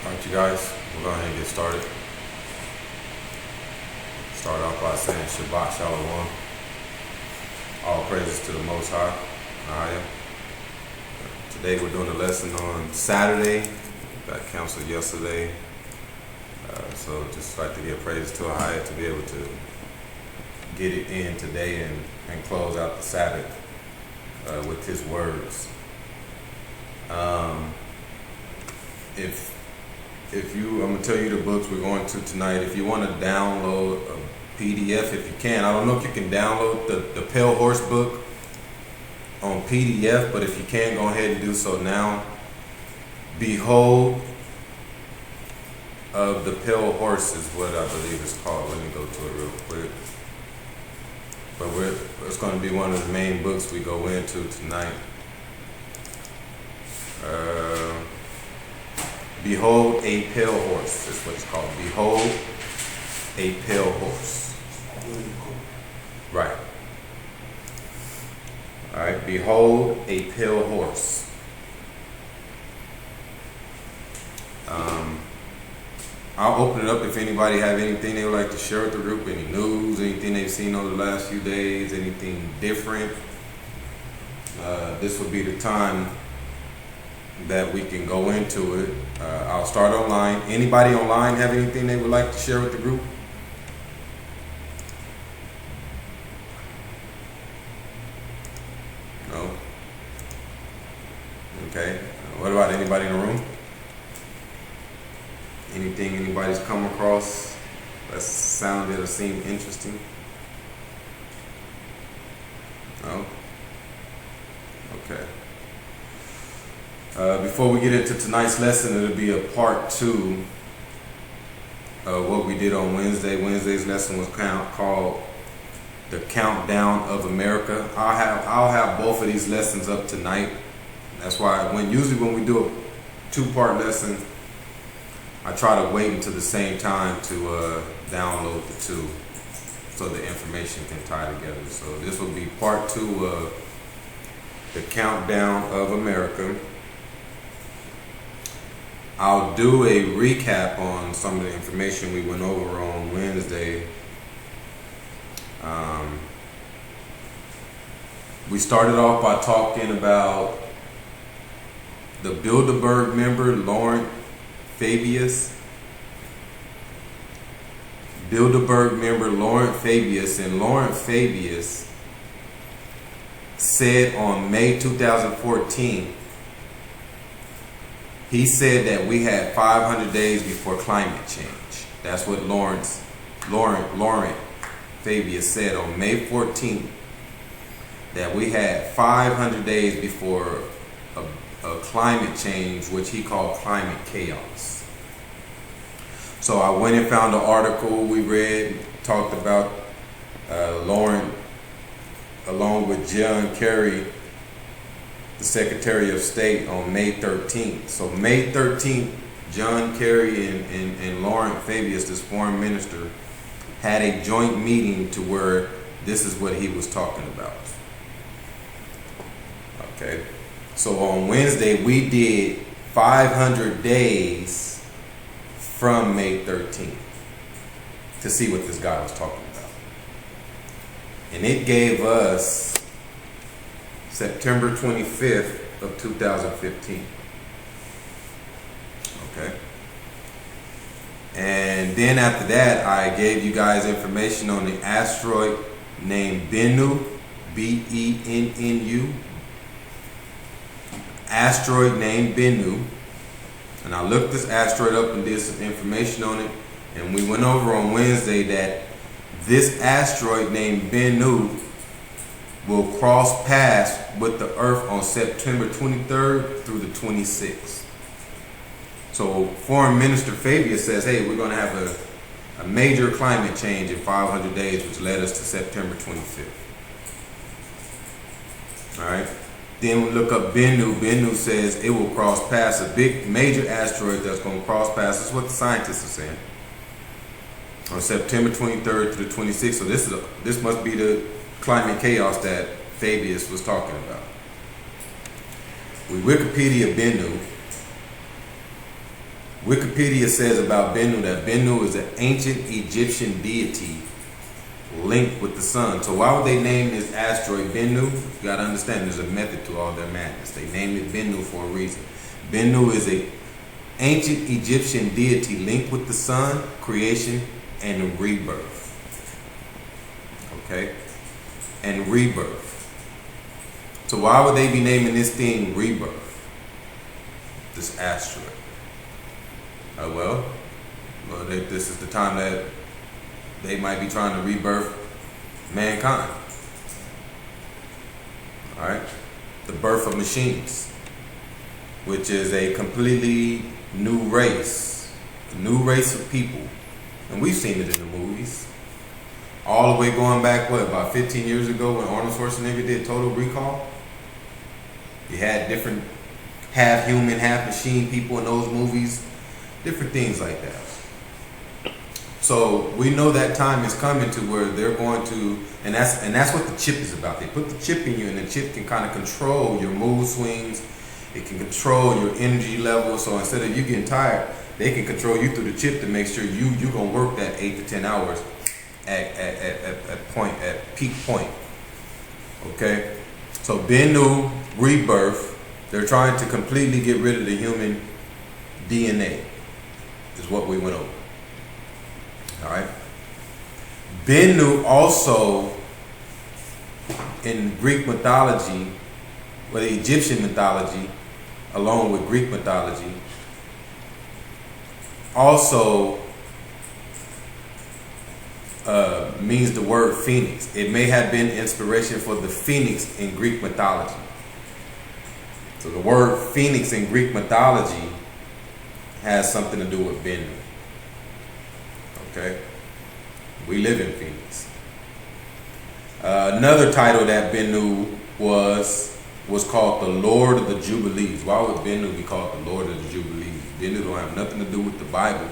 Alright, you guys, we'll go ahead and get started. Start off by saying Shabbat Shalom. All praises to the Most High. Ahaya. Today we're doing a lesson on Saturday. Got canceled yesterday. So just like to give praise to Ahaya to be able to get it in today and close out the Sabbath with his words. If you, I'm gonna tell you the books we're going to tonight. If you want to download a PDF, if you can, I don't know if you can download the Pale Horse book on PDF, but if you can, go ahead and do so now. Behold of the Pale Horse is what I believe it's called. Let me go to it real quick. But it's going to be one of the main books we go into tonight. Behold a Pale Horse is what it's called. Behold a Pale Horse. Right. All right. Behold a Pale Horse. I'll open it up if anybody have anything they would like to share with the group, any news, anything they've seen over the last few days, anything different. This will be the time that we can go into it. I'll start online. Anybody online have anything they would like to share with the group? No? Okay. What about anybody in the room? Anything anybody's come across that sounded or seemed interesting? No? Okay. Before we get into tonight's lesson, it'll be a part 2 of what we did on Wednesday. Wednesday's lesson was called The Countdown of America. I'll have both of these lessons up tonight. That's why usually when we do a 2-part lesson, I try to wait until the same time to download the 2 so the information can tie together. So this will be part 2 of The Countdown of America. I'll do a recap on some of the information we went over on Wednesday. We started off by talking about the Bilderberg member, Laurent Fabius. Bilderberg member Laurent Fabius, and Laurent Fabius said on May 2014, he said that we had 500 days before climate change. That's what Laurent Fabius said on May 14th, that we had 500 days before a climate change, which he called climate chaos. So I went and found an article we read, talked about Laurent, along with John Kerry, the Secretary of State, on May 13th. So May 13th, John Kerry and Laurent Fabius, this foreign minister, had a joint meeting to where this is what he was talking about. Okay. So on Wednesday, we did 500 days from May 13th to see what this guy was talking about. And it gave us September 25th of 2015. Okay. And then after that, I gave you guys information on the asteroid named Bennu, B-E-N-N-U. Asteroid named Bennu. And I looked this asteroid up and did some information on it. And we went over on Wednesday that this asteroid named Bennu will cross paths with the Earth on September 23rd through the 26th. So Foreign Minister Fabius says, hey, we're going to have a major climate change in 500 days, which led us to September 25th. All right. Then we look up Bennu. Bennu says it will cross past a big major asteroid that's going to cross past. This is what the scientists are saying. On September 23rd to the 26th. So this must be the climate chaos that Fabius was talking about. We Wikipedia Bennu. Wikipedia says about Bennu that Bennu is an ancient Egyptian deity linked with the sun. So why would they name this asteroid Bennu? You gotta understand there's a method to all their madness. They named it Bennu for a reason. Bennu is a ancient Egyptian deity linked with the sun, creation, and rebirth. Okay? And rebirth. So why would they be naming this thing rebirth? This asteroid. Well, this is the time that they might be trying to rebirth mankind. Alright? The birth of machines, which is a completely new race. A new race of people. And we've seen it in the movies. All the way going back, about 15 years ago when Arnold Schwarzenegger did Total Recall? You had different half human, half machine people in those movies. Different things like that. So we know that time is coming to where they're going to, and that's what the chip is about. They put the chip in you, and the chip can kind of control your mood swings. It can control your energy level. So instead of you getting tired, they can control you through the chip to make sure you're gonna work that 8 to 10 hours at peak point. Okay. So Bennu rebirth. They're trying to completely get rid of the human DNA. Is what we went over. Alright. Bennu also in Greek mythology, or the Egyptian mythology, along with Greek mythology, also means the word phoenix. It may have been inspiration for the phoenix in Greek mythology. So the word phoenix in Greek mythology has something to do with Bennu. Okay? We live in Phoenix. Another title that Bennu was called the Lord of the Jubilees. Why would Bennu be called the Lord of the Jubilees? Bennu don't have nothing to do with the Bible,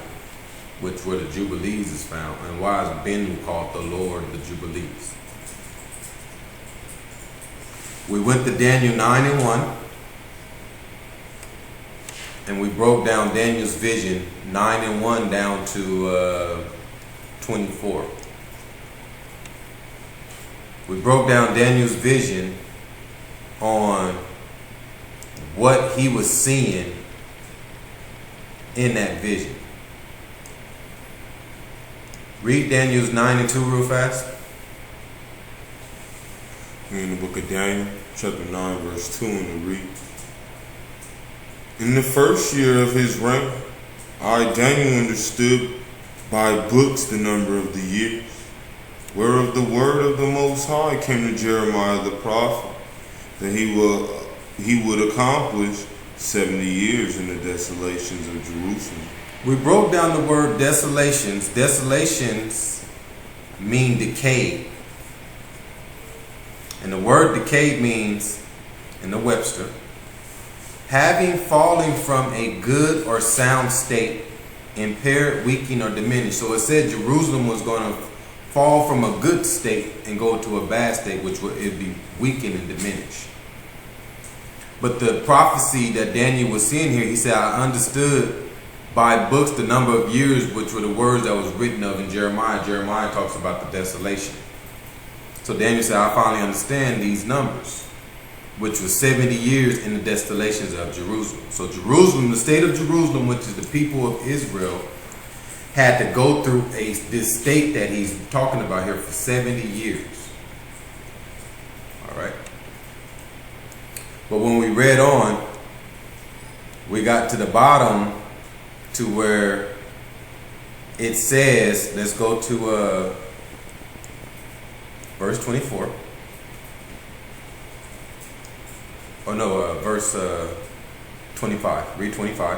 where the Jubilees is found. And why is Bennu called the Lord of the Jubilees? We went to Daniel 9:1. And we broke down Daniel's vision 9:1 down to 24. We broke down Daniel's vision on what he was seeing in that vision. Read Daniel's 9:2 real fast. We're in the book of Daniel, chapter 9, verse 2, and it reads, "In the first year of his reign, I, Daniel, understood by books the number of the years, whereof the word of the Most High came to Jeremiah the prophet, that he would accomplish 70 years in the desolations of Jerusalem." We broke down the word desolations. Desolations mean decay. And the word decay means, in the Webster, having fallen from a good or sound state, impaired, weakened, or diminished. So it said Jerusalem was going to fall from a good state and go to a bad state, which would it'd be weakened and diminished. But the prophecy that Daniel was seeing here, he said, I understood by books the number of years, which were the words that was written of in Jeremiah. Jeremiah talks about the desolation. So Daniel said, I finally understand these numbers, which was 70 years in the desolations of Jerusalem. So Jerusalem, the state of Jerusalem, which is the people of Israel, had to go through this state that he's talking about here for 70 years. All right. But when we read on, we got to the bottom to where it says, let's go to verse 24. Oh no, verse 25. Read 25.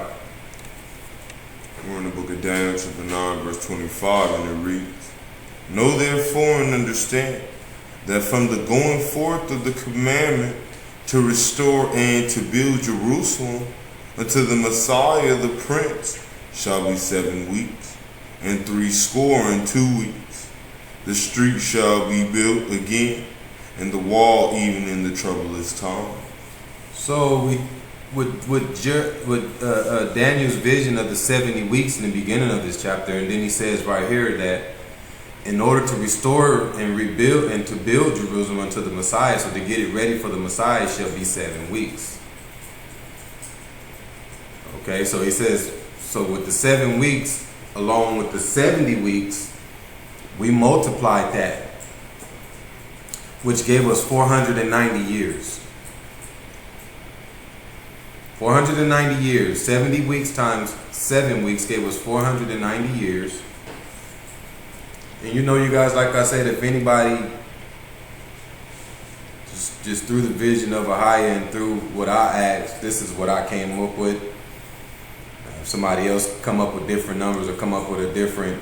We're in the book of Daniel, chapter 9, verse 25, and it reads, "Know therefore and understand that from the going forth of the commandment to restore and to build Jerusalem unto the Messiah the Prince shall be 7 weeks, and 62 weeks. The street shall be built again, and the wall even in the troublous time." So Daniel's vision of the 70 weeks in the beginning of this chapter, and then he says right here that in order to restore and rebuild and to build Jerusalem unto the Messiah, so to get it ready for the Messiah shall be 7 weeks. Okay, so he says, so with the 7 weeks, along with the 70 weeks, we multiplied that, which gave us 490 years. 490 years. 70 weeks times 7 weeks gave us 490 years. And you know, you guys, like I said, if anybody just through the vision of Ahia and through what I asked, this is what I came up with. If somebody else come up with different numbers or come up with a different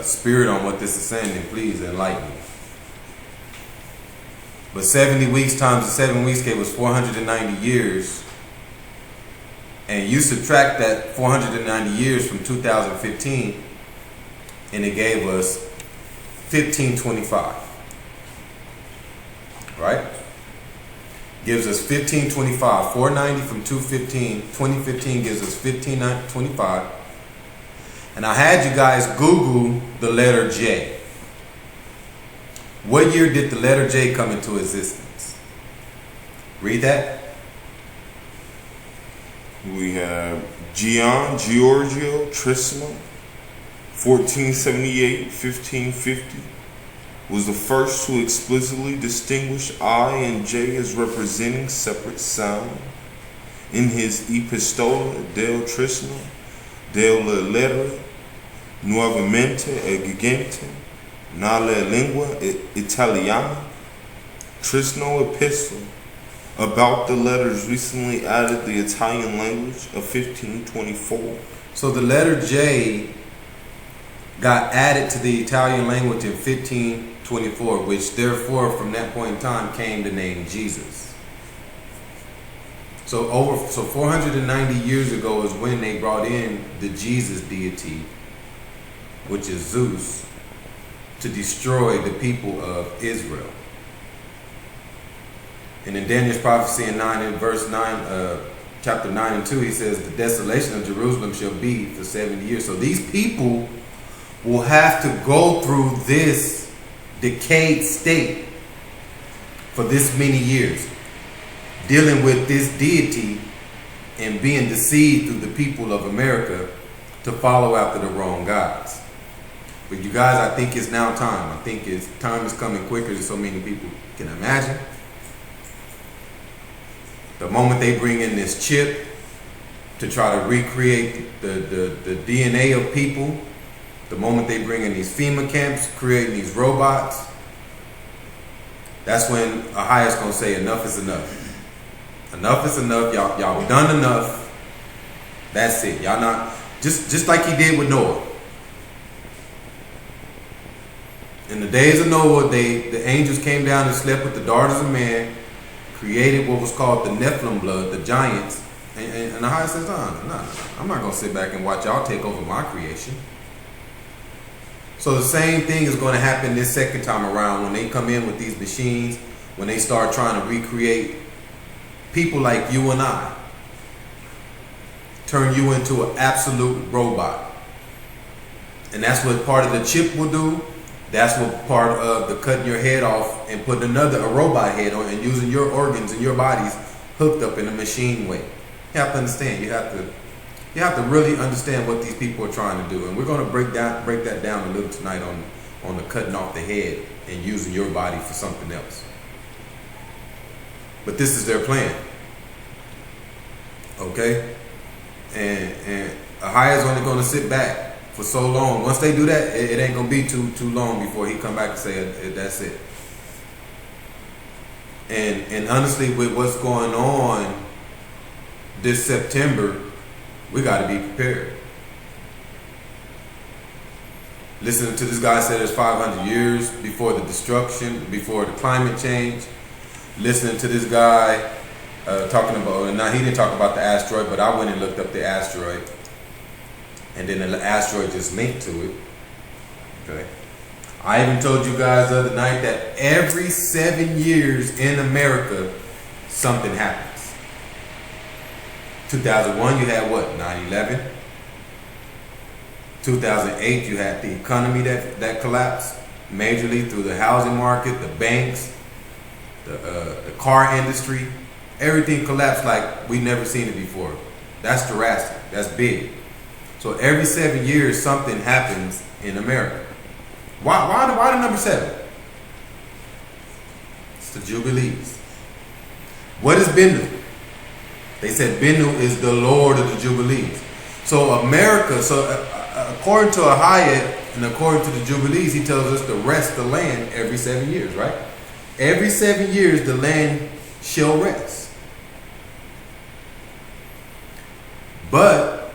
spirit on what this is saying, then please enlighten me. But 70 weeks times the 7 weeks gave us 490 years. And you subtract that 490 years from 2015, and it gave us 1525. Right? Gives us 1525. 490 from 2015 gives us 1525. And I had you guys Google the letter J. What year did the letter J come into existence? Read that. We have Giorgio Trismo, 1478-1550, was the first to explicitly distinguish I and J as representing separate sound. In his Epistola del Trismo, della lettera nuovamente esigente nella lingua italiana, Trisno Epistle, about the letters recently added the Italian language of 1524. So the letter J got added to the Italian language in 1524, which therefore from that point in time came the name Jesus. So 490 years ago is when they brought in the Jesus deity, which is Zeus, to destroy the people of Israel. And in Daniel's prophecy in verse 9, chapter 9 and 2, he says, the desolation of Jerusalem shall be for 70 years. So these people will have to go through this decayed state for this many years, dealing with this deity and being deceived through the people of America to follow after the wrong gods. But you guys, I think it's now time. I think time is coming quicker than so many people can imagine. The moment they bring in this chip to try to recreate the DNA of people, the moment they bring in these FEMA camps, creating these robots, that's when Ahia's going to say enough is enough. Enough is enough. Y'all done enough. That's it. Y'all not, just like he did with Noah. In the days of Noah, the angels came down and slept with the daughters of man, created what was called the Nephilim blood, the giants. And Ahia says, no, I'm not going to sit back and watch y'all take over my creation. So the same thing is going to happen this second time around when they come in with these machines, when they start trying to recreate people like you and I, turn you into an absolute robot. And that's what part of the chip will do. That's what part of the cutting your head off and putting a robot head on and using your organs and your bodies hooked up in a machine way. You have to understand. You have to really understand what these people are trying to do. And we're going to break that down a little tonight on the cutting off the head and using your body for something else. But this is their plan. Okay? And Ahia's only going to sit back for so long. Once they do that, it ain't going to be too long before he come back and say, that's it. And honestly, with what's going on this September, we got to be prepared. Listening to this guy say there's 500 years before the destruction, before the climate change. Listening to this guy talking about, and now he didn't talk about the asteroid, but I went and looked up the asteroid. And then the asteroid just linked to it. Okay. I even told you guys the other night that every 7 years in America, something happens. 2001, you had what? 9/11. 2008, you had the economy that collapsed majorly through the housing market, the banks, the car industry. Everything collapsed like we've never seen it before. That's drastic. That's big. So every 7 years, something happens in America. Why the number 7? It's the Jubilees. What is Bennu? They said Bennu is the Lord of the Jubilees. So America, according to Ahia and according to the Jubilees, he tells us to rest the land every 7 years, right? Every 7 years, the land shall rest. But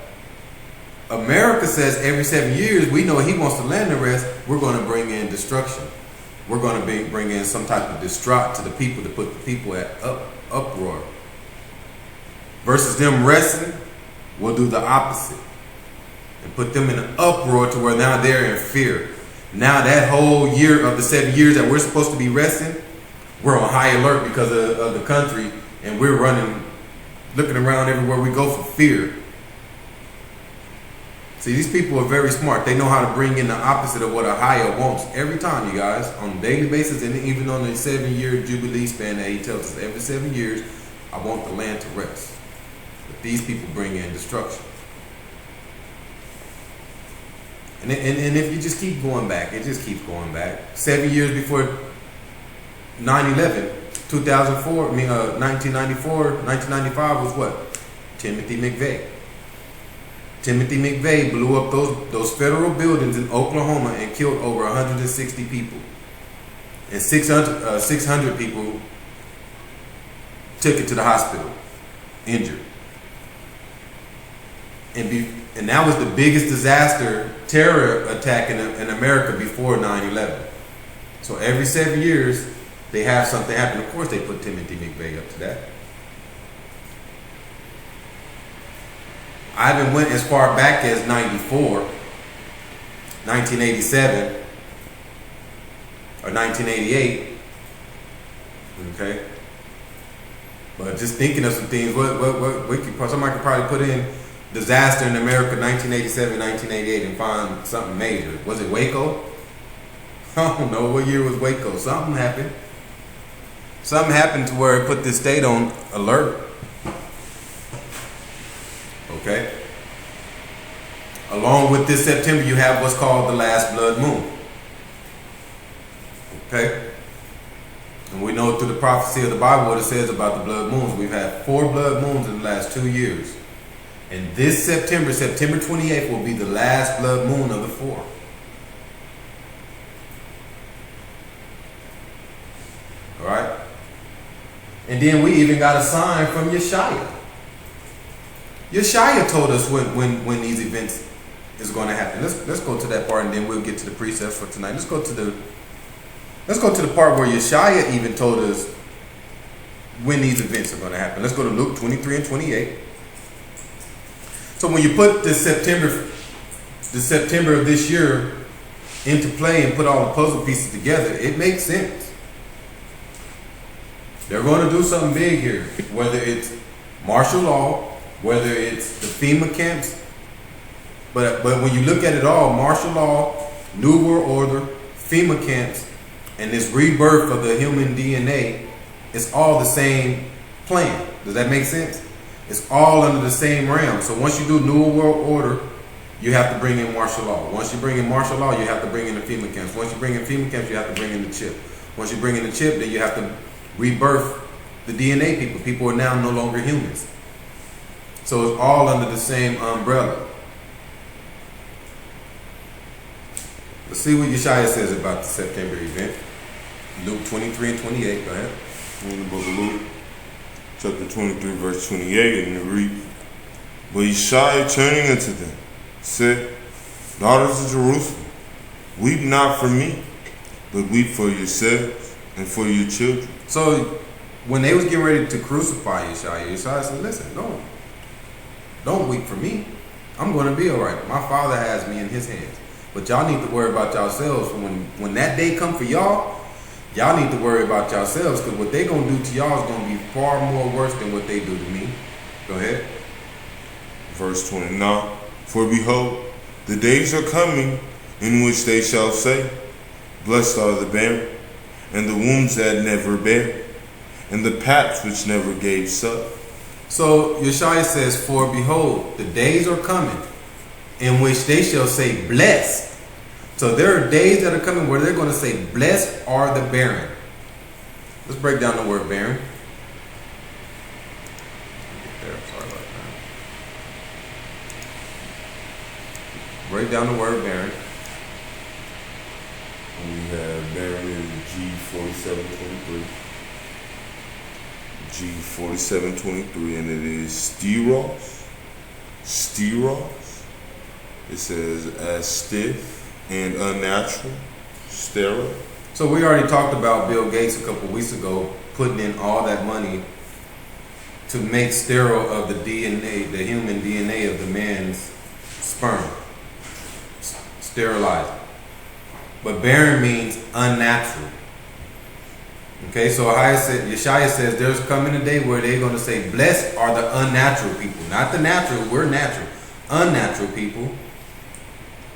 America says every 7 years, we know he wants the land to rest, we're going to bring in destruction. We're going to bring in some type of distraught to the people to put the people at uproar. Versus them resting, we'll do the opposite and put them in an uproar to where now they're in fear. Now that whole year of the 7 years that we're supposed to be resting, we're on high alert because of the country, and we're running, looking around everywhere we go for fear. See, these people are very smart. They know how to bring in the opposite of what Ahia wants every time, you guys, on a daily basis, and even on the 7-year Jubilee span that he tells us every 7 years, I want the land to rest. But these people bring in destruction. And if you just keep going back, it just keeps going back. 7 years before 9/11, 2004, 1994, 1995 was what? Timothy McVeigh. Timothy McVeigh blew up those federal buildings in Oklahoma and killed over 160 people. And 600 people took it to the hospital, injured. And that was the biggest disaster, terror attack in America before 9/11. So every 7 years, they have something happen. Of course, they put Timothy McVeigh up to that. I even went as far back as 94, 1987, or 1988. Okay? But just thinking of some things, somebody could probably put in disaster in America 1987, 1988 and find something major. Was it Waco? I don't know. What year was Waco? Something happened. Something happened to where it put this state on alert. Okay? Along with this September, you have what's called the last blood moon. Okay? And we know through the prophecy of the Bible what it says about the blood moons. We've had 4 blood moons in the last 2 years. And this September, September 28th, will be the last blood moon of the 4. Alright? And then we even got a sign from Yeshaya. Yeshaya told us when these events is going to happen. Let's go to that part and then we'll get to the precepts for tonight. Let's go to the part where Yeshaya even told us when these events are going to happen. Let's go to Luke 23 and 28. So when you put the September of this year into play and put all the puzzle pieces together, it makes sense. They're going to do something big here, whether it's martial law, whether it's the FEMA camps. But when you look at it all, martial law, New World Order, FEMA camps, and this rebirth of the human DNA, it's all the same plan. Does that make sense? It's all under the same realm. So once you do New World Order, you have to bring in martial law. Once you bring in martial law, you have to bring in the FEMA camps. Once you bring in FEMA camps, you have to bring in the chip. Once you bring in the chip, then you have to rebirth the DNA people. People are now no longer humans. So it's all under the same umbrella. Let's see what Yeshaya says about the September event. Luke 23 and 28. Go ahead. In the book of Luke, chapter 23, verse 28, and it reads, But Yeshaya turning unto them said, Daughters of Jerusalem, weep not for me, but weep for yourselves and for your children. So when they was getting ready to crucify Yeshaya said, listen, don't weep for me. I'm going to be all right. My Father has me in his hands. But y'all need to worry about yourselves. When that day come for y'all, Y'all need to worry about yourselves, because what they gonna do to y'all is gonna be far more worse than what they do to me. Go ahead. Verse 29. For behold, the days are coming in which they shall say, Blessed are the barren, and the wombs that never bare, and the paps which never gave suck. So Yeshaya says, for behold, the days are coming in which they shall say, blessed. So there are days that are coming where they're going to say, blessed are the barren. Let's break down the word barren. Sorry about that. Break down the word barren. We have barren in G4723. G4723, and it is steros. It says as stiff and unnatural, sterile. So we already talked about Bill Gates a couple weeks ago putting in all that money to make sterile of the DNA, the human DNA of the man's sperm. Sterilize it. But barren means unnatural. Okay, so Yeshaya says there's coming a day where they're going to say, blessed are the unnatural people. Not the natural, we're natural. Unnatural people.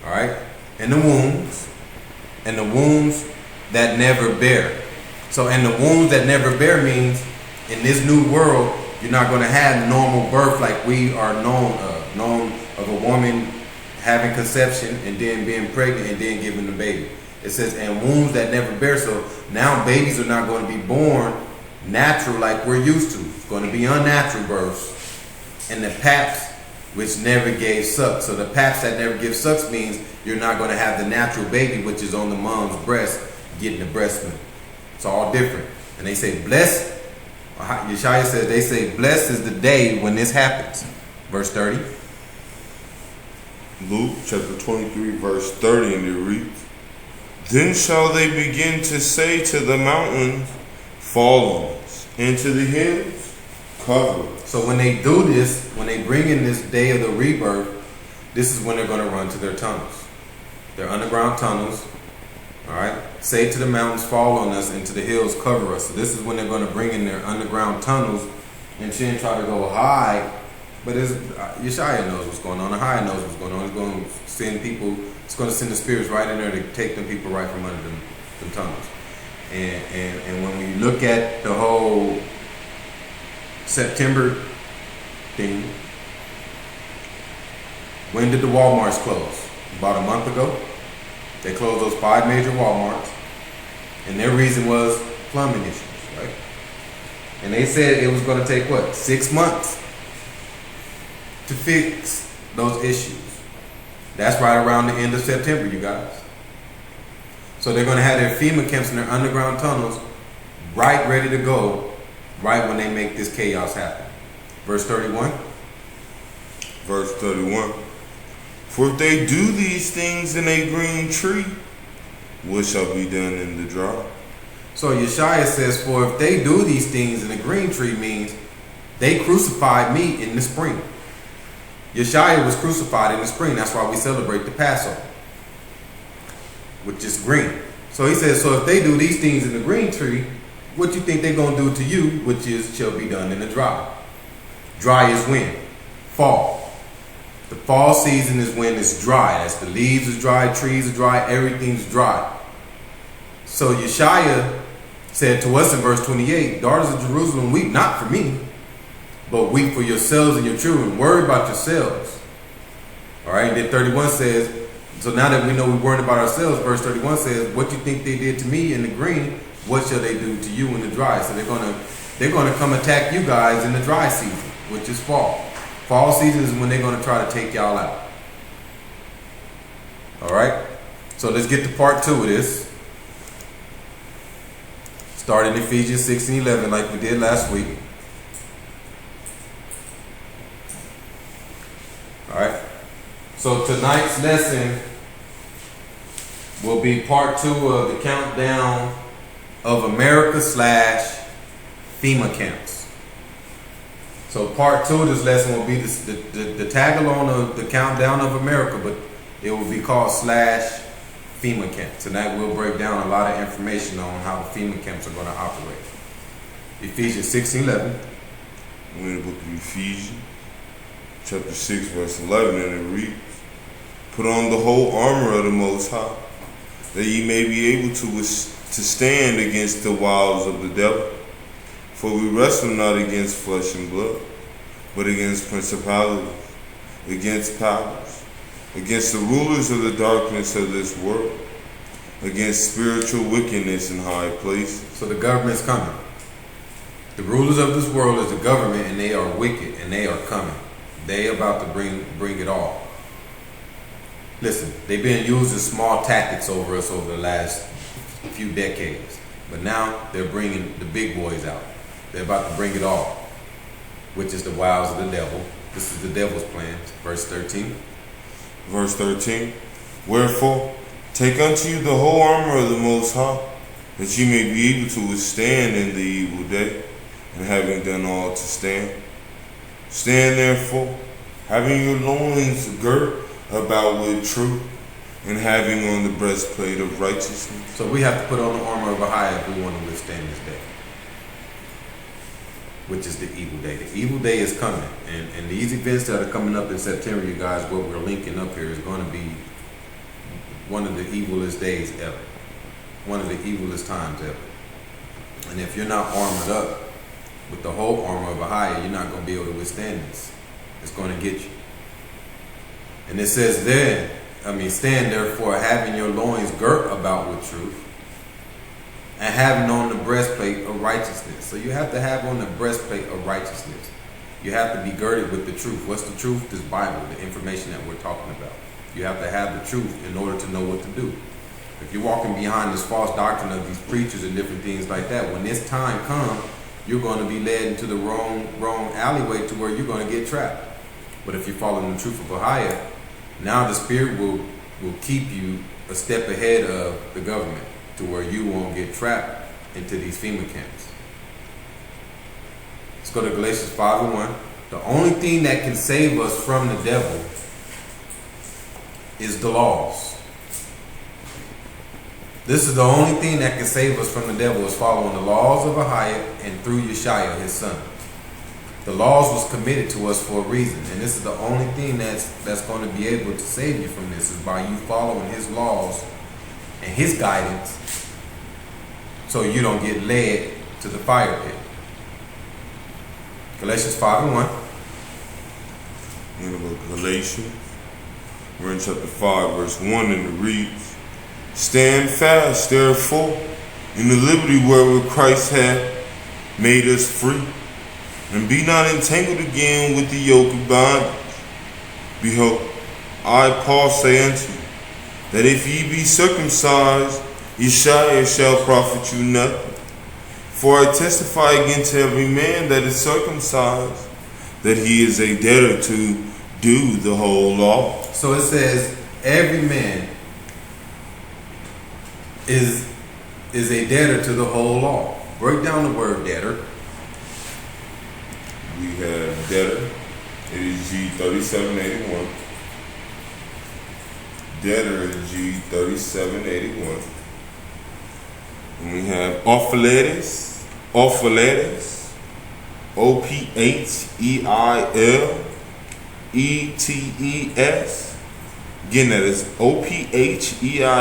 Alright? And the wombs. And the wombs that never bear. So, and the wombs that never bear means in this new world, you're not going to have normal birth like we are known of a woman having conception and then being pregnant and then giving the baby. It says, and wombs that never bear. So now babies are not going to be born natural like we're used to. It's going to be unnatural births. And the paps which never gave suck. So the paps that never give sucks means you're not going to have the natural baby, which is on the mom's breast, getting the breast milk. It's all different. And they say, blessed. Yeshaya says, they say, blessed is the day when this happens. Verse 30. Luke chapter 23, verse 30, and it reads, Then shall they begin to say to the mountains, fall on us, and to the hills, cover us. So when they do this, when they bring in this day of the rebirth, this is when they're going to run to their tunnels. Their underground tunnels. All right. Say to the mountains, fall on us, and to the hills, cover us. So this is when they're going to bring in their underground tunnels and shouldn't try to go high. But Yeshaya knows what's going on. The high knows what's going on. It's going to send people. It's going to send the spirits right in there to take them people right from under them tunnels. And when we look at the whole September thing, when did the Walmarts close? About a month ago. They closed those 5 major Walmarts, and their reason was plumbing issues, right? And they said it was going to take, what, 6 months to fix those issues. That's right around the end of September, you guys. So they're going to have their FEMA camps and their underground tunnels right ready to go right when they make this chaos happen. Verse 31. Verse 31. For if they do these things in a green tree, what shall be done in the dry? So Yeshaya says, for if they do these things in a green tree means they crucified me in the spring. Yeshaya was crucified in the spring. That's why we celebrate the Passover, which is green. So he says, so if they do these things in the green tree, what you think they're going to do to you, which is shall be done in the dry. Dry is when? Fall. The fall season is when it's dry. As the leaves are dry, trees are dry, everything's dry. So Yeshaya said to us in verse 28, daughters of Jerusalem, weep not for me, but weep for yourselves and your children. Worry about yourselves. All right, then 31 says, so now that we know we worried about ourselves, verse 31 says, what you think they did to me in the green, what shall they do to you in the dry? So they're gonna come attack you guys in the dry season, which is fall. Fall season is when they're going to try to take y'all out. All right? So let's get to part 2 of this. Starting Ephesians 6 and 11 like we did last week. All right? So tonight's lesson will be part 2 of the countdown of America / FEMA camps. So part 2 of this lesson will be the tag along of the countdown of America, but it will be called / FEMA camps. Tonight we'll break down a lot of information on how the FEMA camps are going to operate. Ephesians 6:11. We're in the book of Ephesians, chapter 6, verse 11, and it reads, "Put on the whole armor of the Most High, that ye may be able to stand against the wiles of the devil. For we wrestle not against flesh and blood, but against principalities, against powers, against the rulers of the darkness of this world, against spiritual wickedness in high places." So the government's coming. The rulers of this world is the government, and they are wicked, and they are coming. They about to bring it all. Listen, they've been using small tactics over us over the last few decades, but now they're bringing the big boys out. They're about to bring it all, which is the wiles of the devil. This is the devil's plan. Verse 13. Verse 13, "Wherefore, take unto you the whole armor of the Most High, that ye may be able to withstand in the evil day, and having done all to stand. Stand therefore, having your loins girt about with truth, and having on the breastplate of righteousness." So we have to put on the armor of Ahia if we want to withstand this day, which is the evil day. The evil day is coming, and these events that are coming up in September, you guys, what we're linking up here is going to be one of the evilest days ever, one of the evilest times ever. And if you're not armored up with the whole armor of Ahia, you're not going to be able to withstand this. It's going to get you. And it says stand therefore, having your loins girt about with truth, and having on the breastplate of righteousness. So you have to have on the breastplate of righteousness. You have to be girded with the truth. What's the truth? This Bible, the information that we're talking about. You have to have the truth in order to know what to do. If you're walking behind this false doctrine of these preachers and different things like that, when this time comes, you're going to be led into the wrong alleyway to where you're going to get trapped. But if you're following the truth of Ahia, now the Spirit will keep you a step ahead of the government to where you won't get trapped into these FEMA camps. Let's go to Galatians 5:1. The only thing that can save us from the devil is the laws. This is the only thing that can save us from the devil, is following the laws of Ahia and through Yeshua, his son. The laws was committed to us for a reason, and this is the only thing that's going to be able to save you from this, is by you following his laws and his guidance, so you don't get led to the fire pit. Galatians 5:1. In the book of Galatians, we're in chapter 5, verse 1, and it reads, "Stand fast, therefore, in the liberty wherewith Christ hath made us free, and be not entangled again with the yoke of bondage. Behold, I, Paul, say unto you, that if ye be circumcised, Yeshua shall profit you nothing. For I testify against every man that is circumcised, that he is a debtor to do the whole law." So it says every man is a debtor to the whole law. Break down the word debtor. We have debtor. It is G3781. Debtor is G3781. And we have Ophiletes. Ophiletes. Again, that is Ophiletes.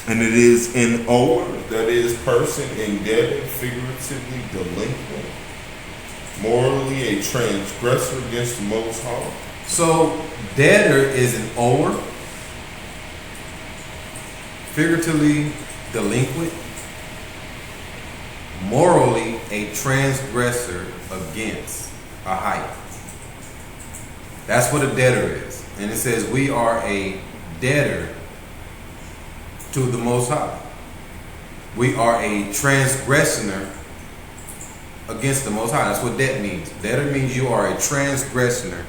And it is an ower, that is, person indebted, figuratively delinquent, morally a transgressor against the Most High. So debtor is an ower, figuratively delinquent, morally a transgressor against Ahia. That's what a debtor is. And it says we are a debtor to the Most High. We are a transgressor against the Most High. That's what debt means. Debtor means you are a transgressor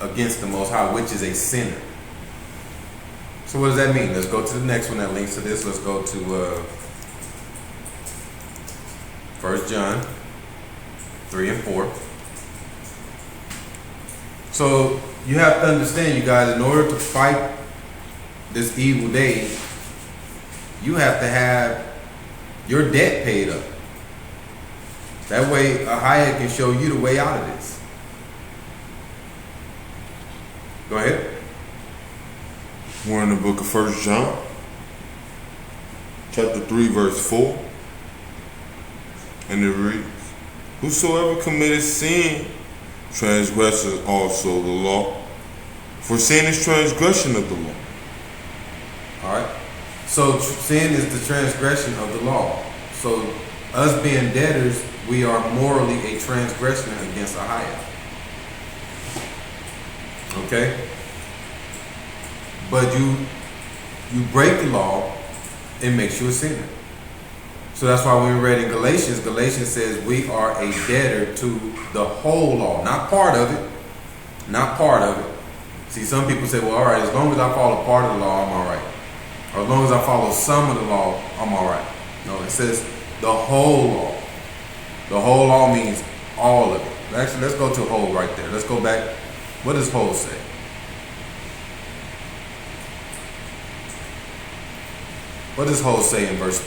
against the Most High, which is a sinner. So what does that mean? Let's go to the next one that links to this. Let's go to 1 John 3 and 4. So you have to understand, you guys, in order to fight this evil day, you have to have your debt paid up. That way, Ahaya can show you the way out of this. Go ahead. We're in the book of 1 John, chapter 3, verse 4. And it reads, whosoever committeth sin transgresseth also the law. For sin is transgression of the law. Alright. So sin is the transgression of the law. So us being debtors, we are morally a transgression against Ahaya. Okay? But you break the law, it makes you a sinner. So that's why when we read in Galatians, Galatians says we are a debtor to the whole law, not part of it. Not part of it. See, some people say, well, all right, as long as I follow part of the law, I'm all right. Or as long as I follow some of the law, I'm all right. No, it says the whole law. The whole law means all of it. Actually, let's go to whole right there. Let's go back. What does whole say? What does whole say in verse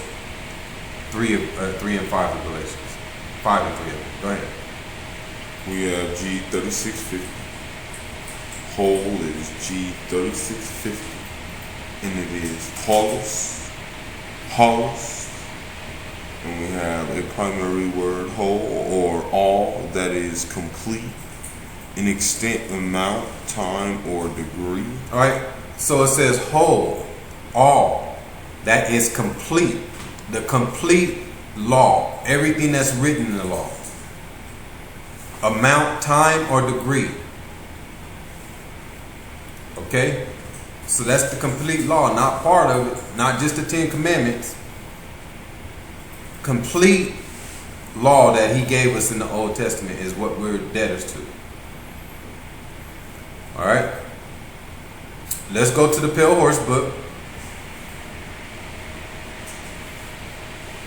3 and 5 of Galatians? 5 and 3 of it. Go ahead. We have G3650. Whole is G3650. And it is holus. And we have a primary word, whole, or all, that is complete in extent, amount, time, or degree. All right. So it says whole, all. That is complete. The complete law. Everything that's written in the law. Amount, time, or degree. Okay? So that's the complete law, not part of it, not just the 10 Commandments. Complete law that he gave us in the Old Testament is what we're debtors to. Alright? Let's go to the Pale Horse book.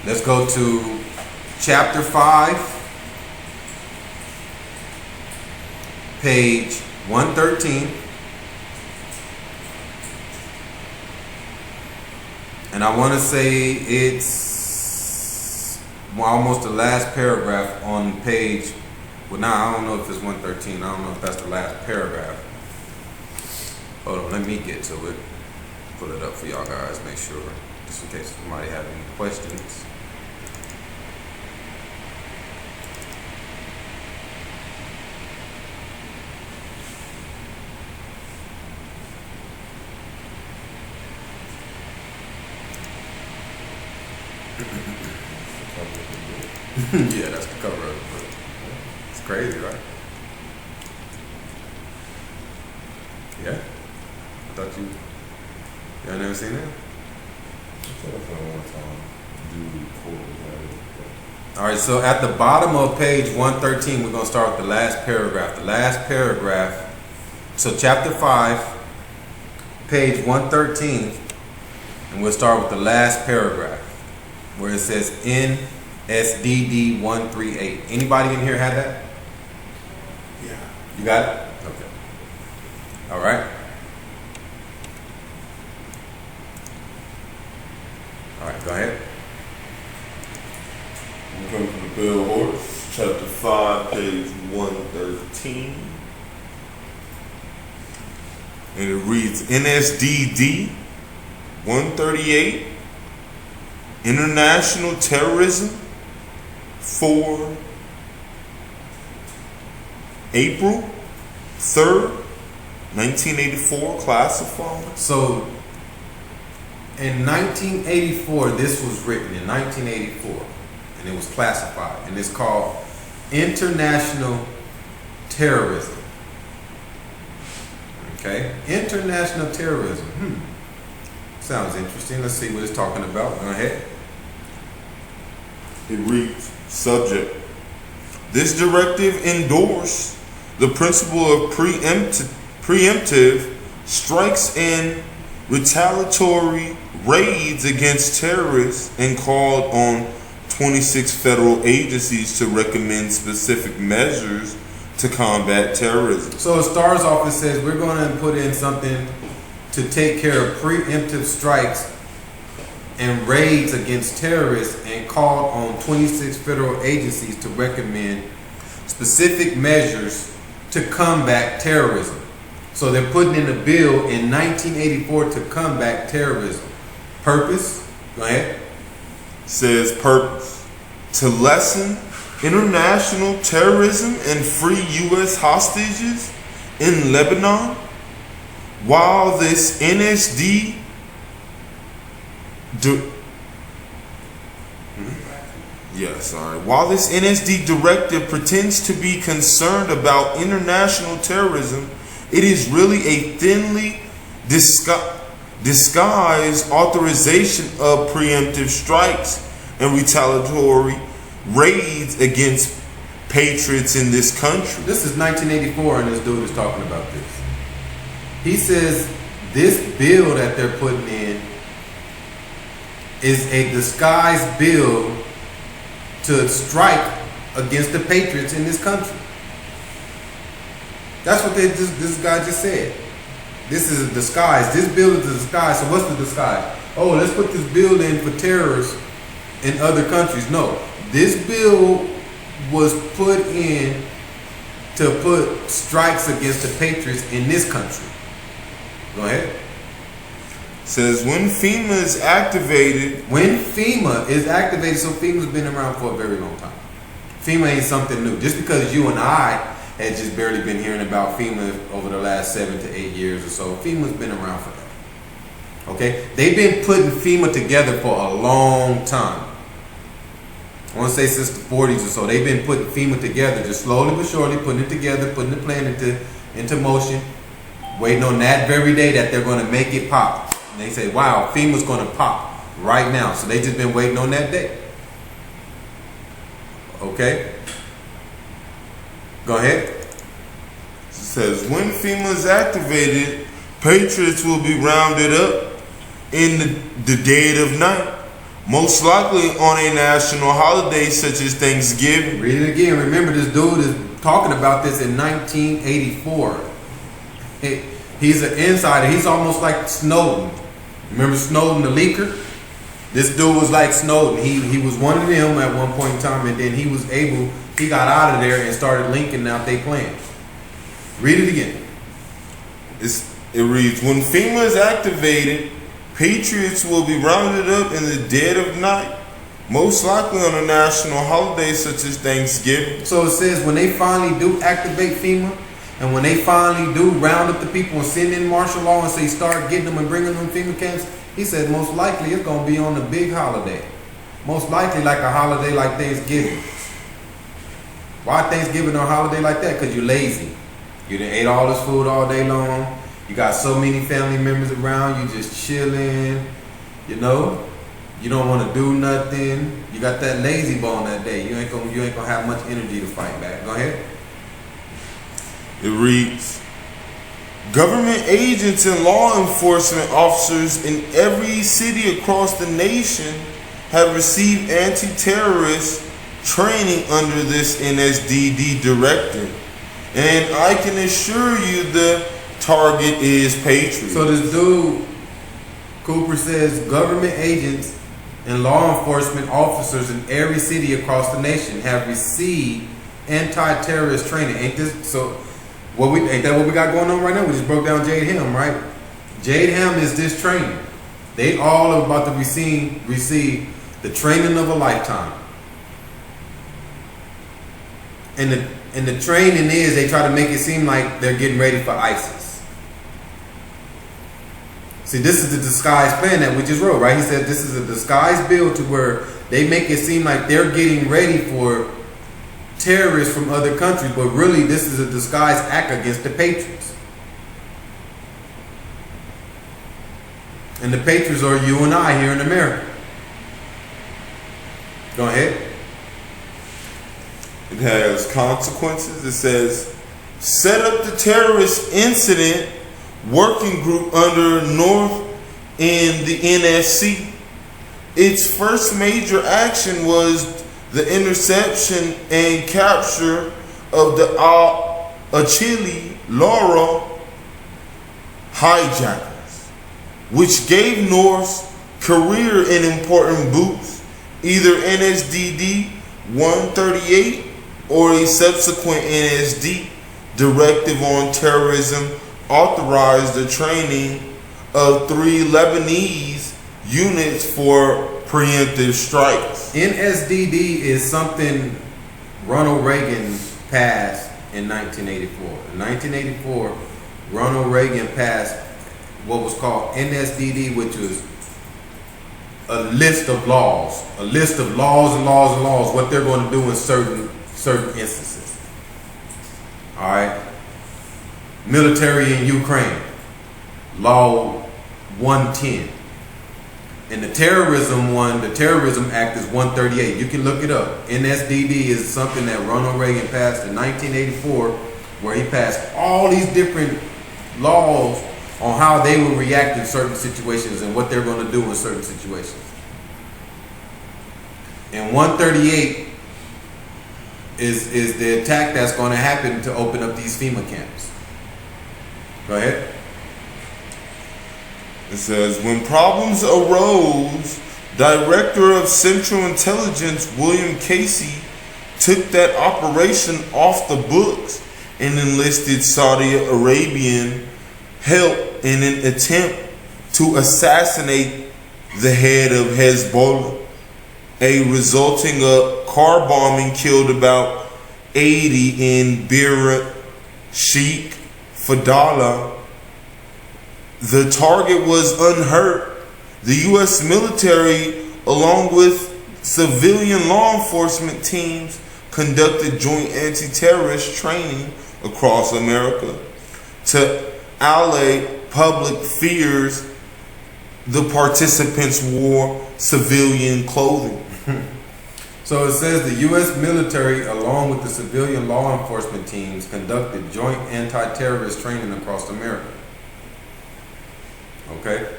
Let's go to chapter 5, page 113. And I want to say it's almost the last paragraph on page. Well, now I don't know if it's 113. I don't know if that's the last paragraph. Hold on, let me get to it. Pull it up for y'all guys. Make sure, just in case somebody have any questions. Yeah, that's the cover of the book. It's crazy, right? Yeah? I thought y'all never seen that? Alright, so at the bottom of page 113, we're going to start with the last paragraph. The last paragraph, so chapter 5, page 113, and we'll start with the last paragraph, where it says NSDD 138. Anybody in here had that? Yeah. You got it? Okay. All right. All right, go ahead. We come from the Pale Horse, chapter 5, page 113. And it reads NSDD 138, International Terrorism, for April 3rd, 1984, classified. So in 1984, this was written in 1984, and it was classified, and it's called International Terrorism. Okay, international terrorism. Sounds interesting. Let's see what it's talking about. Go ahead. It reads, subject. This directive endorses the principle of preemptive strikes and retaliatory raids against terrorists, and called on 26 federal agencies to recommend specific measures to combat terrorism. So it starts off and says we're going to put in something to take care of preemptive strikes and raids against terrorists, and called on 26 federal agencies to recommend specific measures to combat terrorism. So they're putting in a bill in 1984 to combat terrorism. Purpose? Go ahead. Says purpose: to lessen international terrorism and free U.S. hostages in Lebanon, while this NSD While this NSD directive pretends to be concerned about international terrorism, it is really a thinly disguised authorization of preemptive strikes and retaliatory raids against patriots in this country. This is 1984, and this dude is talking about this. He says this bill that they're putting in is a disguised bill to strike against the patriots in this country. That's what this guy just said. This is a disguise. This bill is a disguise. So what's the disguise? Oh, let's put this bill in for terrorists in other countries. No. This bill was put in to put strikes against the patriots in this country. Go ahead. Says when FEMA is activated. When FEMA is activated, so FEMA's been around for a very long time. FEMA ain't something new. Just because you and I had just barely been hearing about FEMA over the last 7 to 8 years or so, FEMA's been around forever. Okay? They've been putting FEMA together for a long time. I want to say since the 40s or so. They've been putting FEMA together, just slowly but surely putting it together, putting the plan into motion, waiting on that very day that they're going to make it pop. And they say, wow, FEMA's going to pop right now. So they just been waiting on that day. Okay? Go ahead. It says when FEMA is activated, patriots will be rounded up in the dead of night, most likely on a national holiday such as Thanksgiving. Read it again. Remember, this dude is talking about this in 1984. He's an insider. He's almost like Snowden. Remember Snowden, the leaker? This dude was like Snowden. He was one of them at one point in time, and then he got out of there and started linking out their plans. Read it again. It reads, when FEMA is activated, patriots will be rounded up in the dead of night, most likely on a national holiday such as Thanksgiving. So it says when they finally do activate FEMA, and when they finally do round up the people and send in martial law and say start getting them and bringing them FEMA camps, he said most likely it's going to be on a big holiday. Most likely like a holiday like Thanksgiving. Why Thanksgiving or a holiday like that? Because you're lazy. You done ate all this food all day long. You got so many family members around. You just chilling. You know? You don't want to do nothing. You got that lazy bone that day. You ain't gonna have much energy to fight back. Go ahead. It reads, government agents and law enforcement officers in every city across the nation have received anti-terrorist training under this NSDD directive. And I can assure you the target is patriots. So this dude, Cooper, says government agents and law enforcement officers in every city across the nation have received anti-terrorist training. Ain't that what we got going on right now? We just broke down Jade Ham, right? Jade Ham is this training. They all are about to receive the training of a lifetime. And the training is they try to make it seem like they're getting ready for ISIS. See, this is the disguised plan that we just wrote, right? He said this is a disguised bill to where they make it seem like they're getting ready for terrorists from other countries, but really this is a disguised act against the patriots. And the patriots are you and I here in America. Go ahead. It has consequences. It says, set up the terrorist incident working group under North in the NSC. Its first major action was the interception and capture of the Achille Laura hijackers, which gave North's career an important boost. Either NSDD 138 or a subsequent NSD directive on terrorism authorized the training of 3 Lebanese units for preemptive strikes. NSDD is something Ronald Reagan passed in 1984. In 1984, Ronald Reagan passed what was called NSDD, which was a list of laws and laws, what they're going to do in certain instances. All right. Military in Ukraine, Law 110. And the terrorism act is 138. You can look it up. NSDD is something that Ronald Reagan passed in 1984, where he passed all these different laws on how they will react in certain situations and what they're going to do in certain situations. And 138 is the attack that's going to happen to open up these FEMA camps. Go ahead. It says, when problems arose, Director of Central Intelligence William Casey took that operation off the books and enlisted Saudi Arabian help in an attempt to assassinate the head of Hezbollah. A resulting car bombing killed about 80 in Bir Sheikh Fadala. The target was unhurt. The U.S. military, along with civilian law enforcement teams, conducted joint anti-terrorist training across America to allay public fears. The participants wore civilian clothing. So it says the U.S. military, along with the civilian law enforcement teams, conducted joint anti-terrorist training across America. Okay?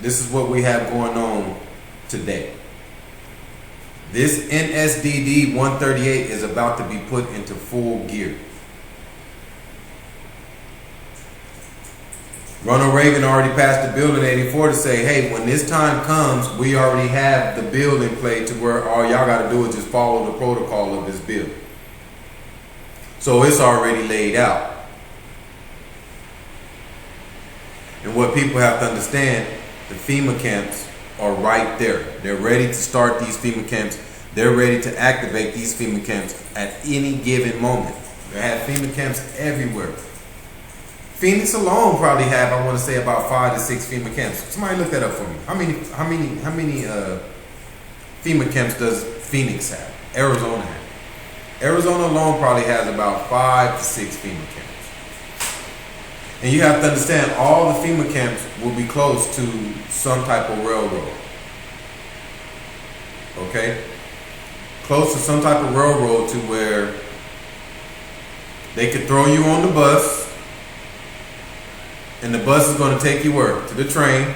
This is what we have going on today. This NSDD 138 is about to be put into full gear. Ronald Reagan already passed the bill in 84 to say, hey, when this time comes, we already have the bill in play to where all y'all got to do is just follow the protocol of this bill. So it's already laid out. And what people have to understand, the FEMA camps are right there. They're ready to start these FEMA camps. They're ready to activate these FEMA camps at any given moment. They have FEMA camps everywhere. Phoenix alone probably have, I want to say, about 5 to 6 FEMA camps. Somebody look that up for me. How many FEMA camps does Phoenix have? Arizona have. Arizona alone probably has about 5 to 6 FEMA camps. And you have to understand, all the FEMA camps will be close to some type of railroad. Okay? Close to some type of railroad to where they could throw you on the bus, and the bus is going to take you where? To the train.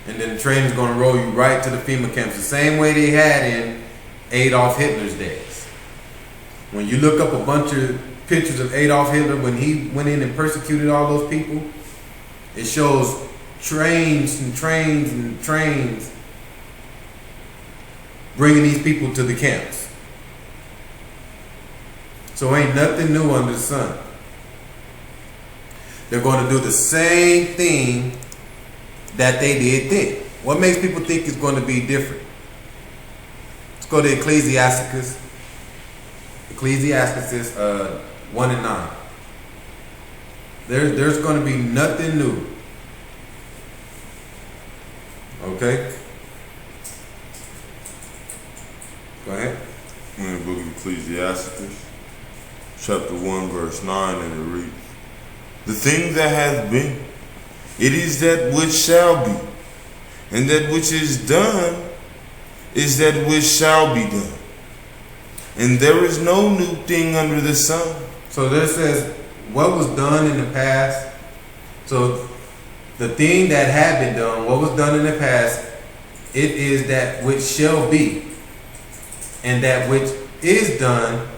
And then the train is going to roll you right to the FEMA camps, the same way they had in Adolf Hitler's days. When you look up a bunch of pictures of Adolf Hitler when he went in and persecuted all those people, it shows trains and trains and trains bringing these people to the camps. So ain't nothing new under the sun. They're going to do the same thing that they did then. What makes people think it's going to be different? Let's go to Ecclesiastes. Ecclesiastes 1 and 9. There's going to be nothing new. Okay? Go ahead. In the book of Ecclesiastes, chapter 1, verse 9, and it reads, the thing that hath been, it is that which shall be, and that which is done is that which shall be done. And there is no new thing under the sun. So there says what was done in the past. So the thing that had been done, what was done in the past, it is that which shall be. And that which is done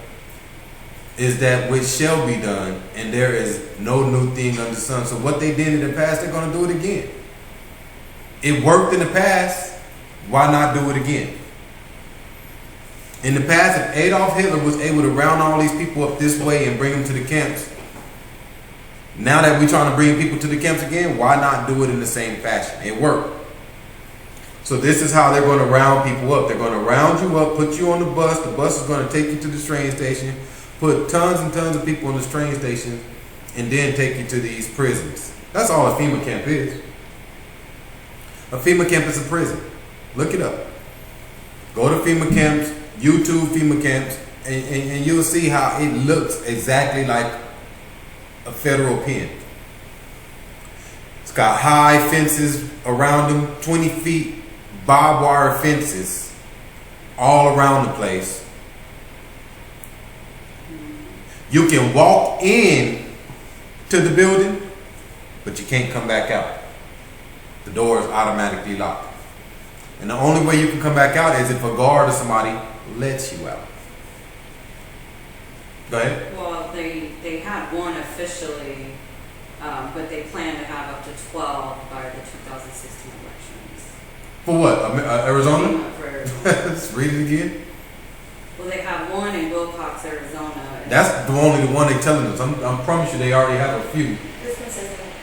is that which shall be done, and there is no new thing under the sun. So what they did in the past, they're going to do it again. It worked in the past. Why not do it again? In the past, if Adolf Hitler was able to round all these people up this way and bring them to the camps, now that we're trying to bring people to the camps again, why not do it in the same fashion? It worked. So this is how they're going to round people up. They're going to round you up, put you on the bus. The bus is going to take you to the train station, put tons and tons of people on the train station, and then take you to these prisons. That's all a FEMA camp is. A FEMA camp is a prison. Look it up. Go to FEMA camps, YouTube FEMA camps, and you'll see how it looks exactly like a federal pen. It's got high fences around them, 20 feet, barbed wire fences all around the place. You can walk in to the building, but you can't come back out. The door is automatically locked. And the only way you can come back out is if a guard or somebody lets you out. Go ahead. Well, they had one officially, but they plan to have up to 12 by the 2016 elections. For what? Arizona? For, Read it again. well, they have one in Wilcox, Arizona. That's the one they're telling us. I promise you they already have a few. This one says they have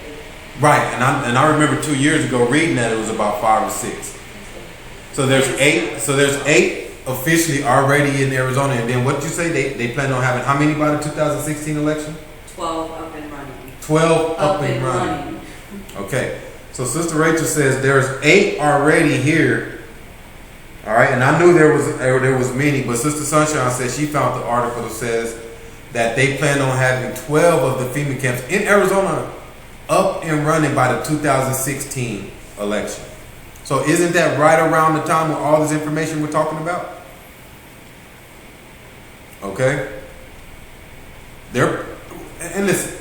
8. Right, and I remember 2 years ago reading that it was about 5 or 6. So there's 8. So there's 8 officially already in Arizona. And then what did you say? They plan on having how many by the 2016 election? 12 up and running. 12 up and running. Okay. So Sister Rachel says there's 8 already here. All right, and I knew there was many, but Sister Sunshine says she found the article that says that they plan on having 12 of the FEMA camps in Arizona up and running by the 2016 election. So isn't that right around the time with all this information we're talking about? Okay. And listen,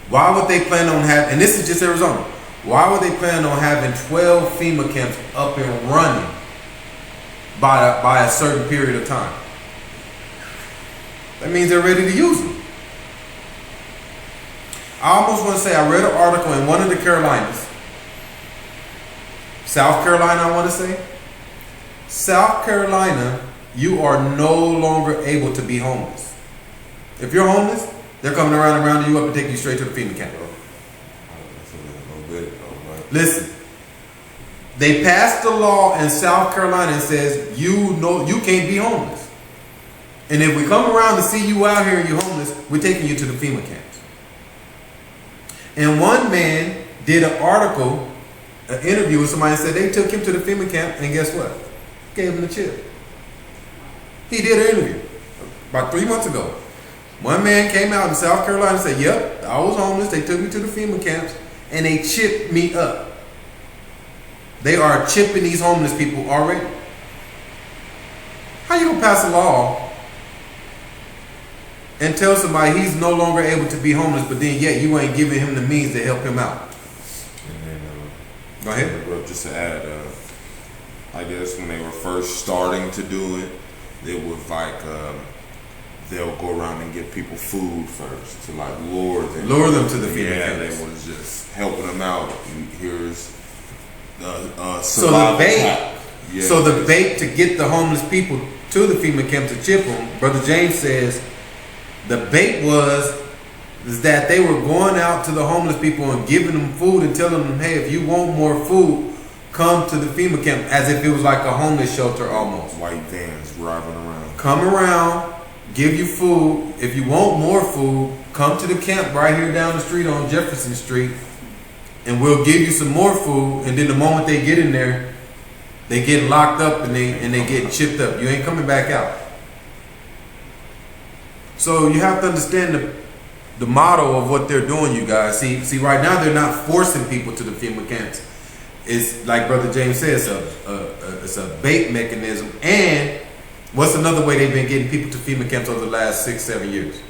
why would they plan on having, and this is just Arizona, why would they plan on having 12 FEMA camps up and running by a certain period of time? That means they're ready to use them. I almost want to say I read an article in one of the Carolinas, South Carolina, I want to say. South Carolina, you are no longer able to be homeless. If you're homeless, they're coming around and rounding you up and taking you straight to the FEMA camp. Listen, they passed the law in South Carolina and says you can't be homeless. And if we come around to see you out here and you're homeless, we're taking you to the FEMA camps. And one man did an article, an interview with somebody and said they took him to the FEMA camp and guess what? Gave him the chip. He did an interview about 3 months ago. One man came out in South Carolina and said, yep, I was homeless. They took me to the FEMA camps and they chipped me up. They are chipping these homeless people already. How you gonna pass a law and tell somebody he's no longer able to be homeless, but then yet you ain't giving him the means to help him out? And then, go ahead. Just to add, I guess when they were first starting to do it, it was like they'll go around and give people food first to like lure them to the FEMA camps. They was just helping them out. Here's the survival pack. Yeah, so the bait to get the homeless people to the FEMA camp to chip them, Brother James says the bait is that they were going out to the homeless people and giving them food and telling them, hey, if you want more food, come to the FEMA camp, as if it was like a homeless shelter almost. White vans driving around. Come around, give you food. If you want more food, come to the camp right here down the street on Jefferson Street, and we'll give you some more food. And then the moment they get in there, they get locked up and they get chipped up. You ain't coming back out. So you have to understand the motto of what they're doing, you guys. See, right now they're not forcing people to the FEMA camps. It's like Brother James says, it's a bait mechanism. And what's another way they've been getting people to FEMA camps over the last 6-7 years?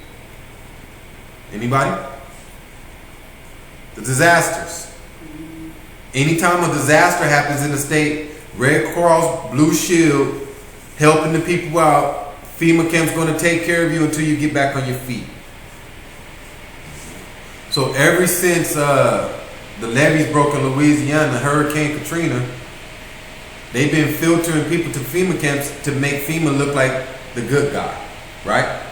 Anybody? The disasters. Anytime a disaster happens in the state, Red Cross, Blue Shield, helping the people out, FEMA camp's going to take care of you until you get back on your feet. So ever since the levees broke in Louisiana, Hurricane Katrina, they've been filtering people to FEMA camps to make FEMA look like the good guy, right?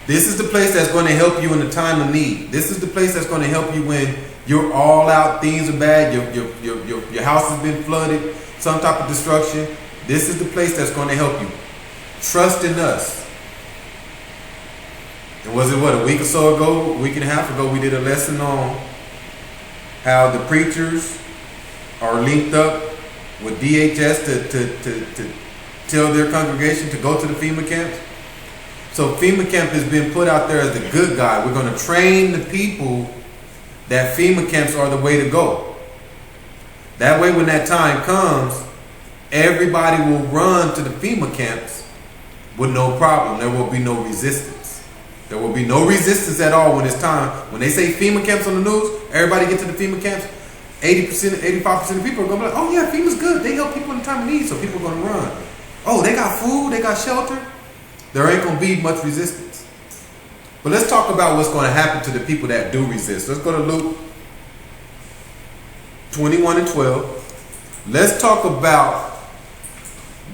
This is the place that's going to help you in the time of need. This is the place that's going to help you when you're all out, things are bad, your house has been flooded, some type of destruction. This is the place that's going to help you. Trust in us. And was it a week or so ago, a week and a half ago, we did a lesson on how the preachers are linked up with DHS to tell their congregation to go to the FEMA camps. So FEMA camp has been put out there as the good guy. We're going to train the people that FEMA camps are the way to go. That way when that time comes, everybody will run to the FEMA camps with no problem. There will be no resistance. There will be no resistance at all when it's time. When they say FEMA camps on the news, everybody get to the FEMA camps, 80%, 85% of people are going to be like, oh yeah, FEMA's good. They help people in time of need, so people are going to run. Oh, they got food, they got shelter. There ain't going to be much resistance. But let's talk about what's going to happen to the people that do resist. Let's go to Luke 21 and 12. Let's talk about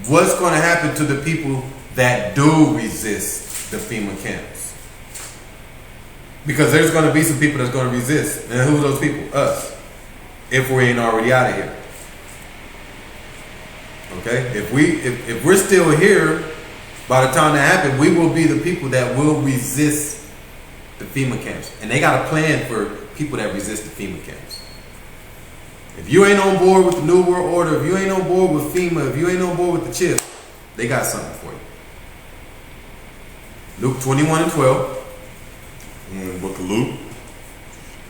what's going to happen to the people that do resist the FEMA camps. Because there's going to be some people that's going to resist. And who are those people? Us. If we ain't already out of here. Okay? If we're still here, by the time that happens, we will be the people that will resist the FEMA camps. And they got a plan for people that resist the FEMA camps. If you ain't on board with the New World Order, if you ain't on board with FEMA, if you ain't on board with the chip, they got something for you. Luke 21 and 12. In the book of Luke,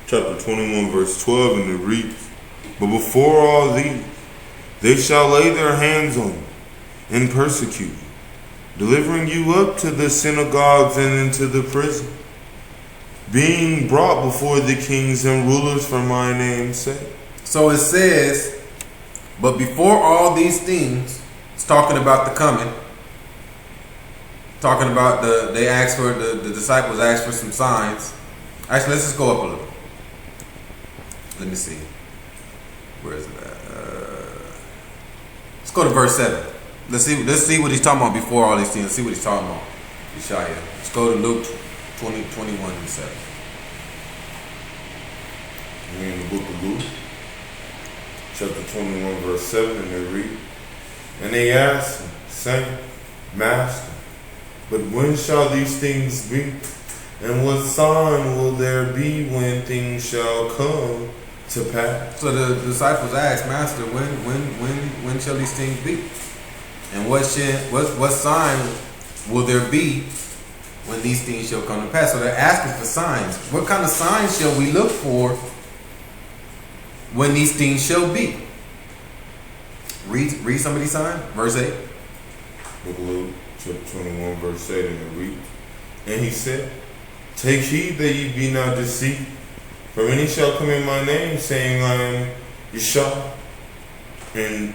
chapter 21, verse 12, and it reads, but before all these, they shall lay their hands on you and persecute you, delivering you up to the synagogues and into the prison, being brought before the kings and rulers for my name's sake. So it says, but before all these things, it's talking about the coming, talking about they asked for, the disciples asked for some signs. Actually, let's just go up a little. Let me see. Where is it at? Let's go to verse 7. Let's see what he's talking about before all these things. Let's see what he's talking about. Yeshaya. Let's go to Luke 20, 21 and 7. We're in the book of Luke, chapter 21, verse 7, and they read, and they asked him, saying, Master, but when shall these things be? And what sign will there be when things shall come to pass? So the disciples asked, Master, when shall these things be? And what sign will there be when these things shall come to pass? So they're asking for signs. What kind of signs shall we look for when these things shall be? Read some of these signs. Verse 8. Book of Luke, chapter 21, verse 8, and it reads, and he said, take heed that ye be not deceived, for many shall come in my name, saying, I am Yeshua, and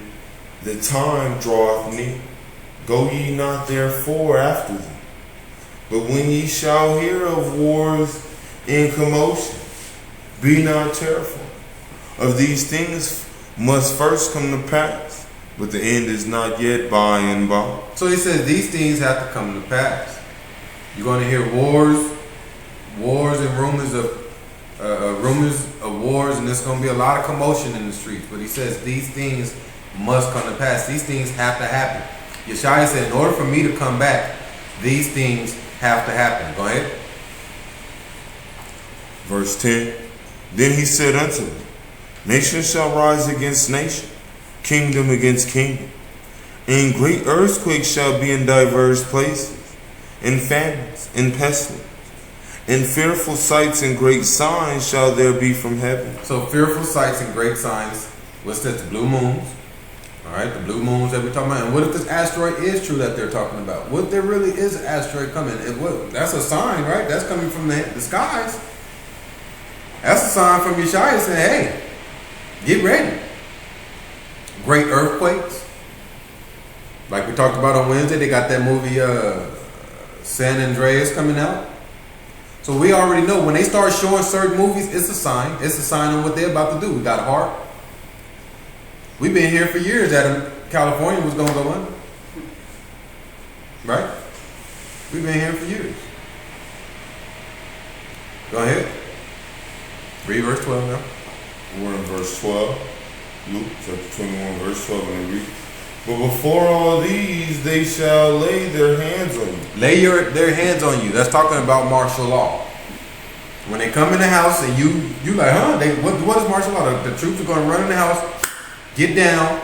the time draweth near. Go ye not therefore after them. But when ye shall hear of wars and commotion, be not terrified. Of these things must first come to pass, but the end is not yet by and by. So he says these things have to come to pass. You're going to hear wars and rumors of wars, and there's going to be a lot of commotion in the streets. But he says these things must come to pass. These things have to happen. Yeshaya said, in order for me to come back, these things have to happen. Go ahead. Verse 10. Then he said unto them, nation shall rise against nation, kingdom against kingdom, and great earthquakes shall be in diverse places, and famines, and pestilence, and fearful sights and great signs shall there be from heaven. So fearful sights and great signs. What's that? The blue moons. All right, the blue moons that we're talking about. And what if this asteroid is true that they're talking about? What if there really is an asteroid coming? That's a sign, right? That's coming from the skies. That's a sign from Yeshua saying, hey, get ready. Great earthquakes. Like we talked about on Wednesday, they got that movie San Andreas coming out. So we already know when they start showing certain movies, it's a sign. It's a sign of what they're about to do. We got heart. We've been here for years that California was going to go under. Right? We've been here for years. Go ahead. Read verse 12 now. We're in verse 12. Luke chapter 21, verse 12, and it reads, but before all these, they shall lay their hands on you. Lay their hands on you. That's talking about martial law. When they come in the house and you like, huh? What is martial law? The troops are going to run in the house, get down,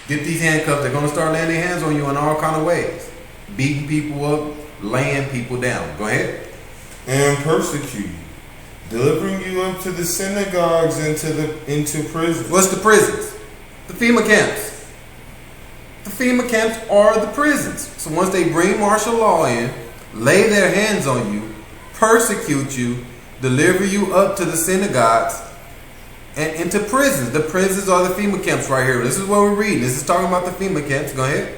get these handcuffs. They're going to start laying their hands on you in all kind of ways. Beating people up, laying people down. Go ahead. And persecute you, delivering you up to the synagogues and into prison. What's the prisons? The FEMA camps. The FEMA camps are the prisons. So once they bring martial law in, lay their hands on you, persecute you, deliver you up to the synagogues and into prisons. The prisons are the FEMA camps right here. This is what we're reading. This is talking about the FEMA camps. Go ahead.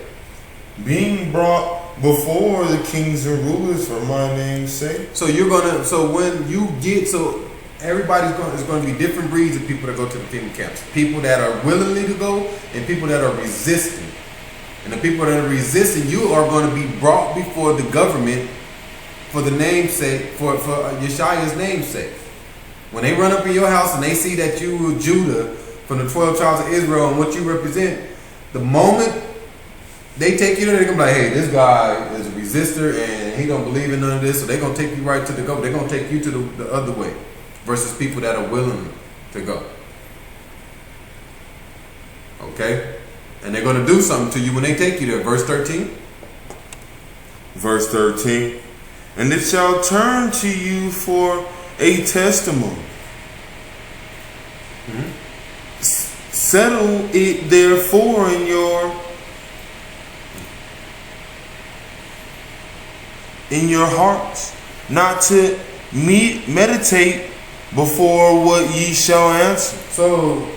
Being brought before the kings and rulers for my name's sake. So when you get, so there's going to be different breeds of people that go to the FEMA camps. People that are willingly to go and people that are resisting. And the people that are resisting, you are going to be brought before the government for the namesake, for Yeshua's namesake. When they run up in your house and they see that you were Judah from the 12 tribes of Israel and what you represent, the moment they take you there, they're going to be like, hey, this guy is a resistor and he don't believe in none of this, so they're going to take you right to the government. They're going to take you to the other way versus people that are willing to go. Okay? And they're going to do something to you when they take you there. Verse 13. Verse 13. And it shall turn to you for a testimony. Mm-hmm. Settle it therefore in your hearts, not to meditate before what ye shall answer. So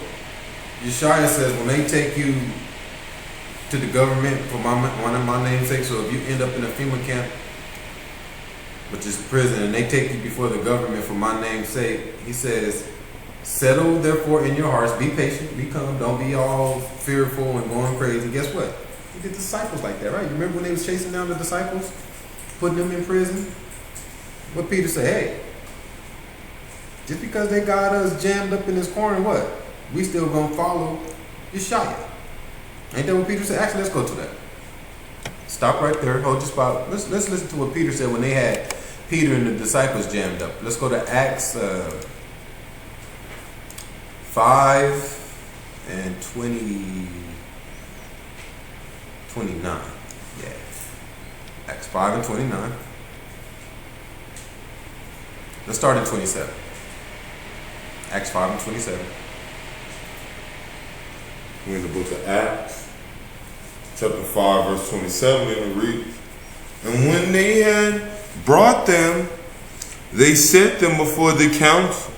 Yeshua says when they take you to the government for one of my namesake, so if you end up in a FEMA camp, which is prison, and they take you before the government for my name's sake, he says, settle therefore in your hearts, be patient, be calm, don't be all fearful and going crazy. Guess what? You did disciples like that, right? You remember when they was chasing down the disciples, putting them in prison? What Peter said, hey, just because they got us jammed up in this corner, what? We still gonna follow Yeshua. Ain't that what Peter said? Actually, let's go to that. Stop right there. Hold your spot. Let's listen to what Peter said when they had Peter and the disciples jammed up. Let's go to Acts 5 and 29. Yeah. Acts 5 and 29. Let's start in 27. Acts 5 and 27. We're in the book of Acts, chapter 5, verse 27, and it reads, and when they had brought them, they set them before the council,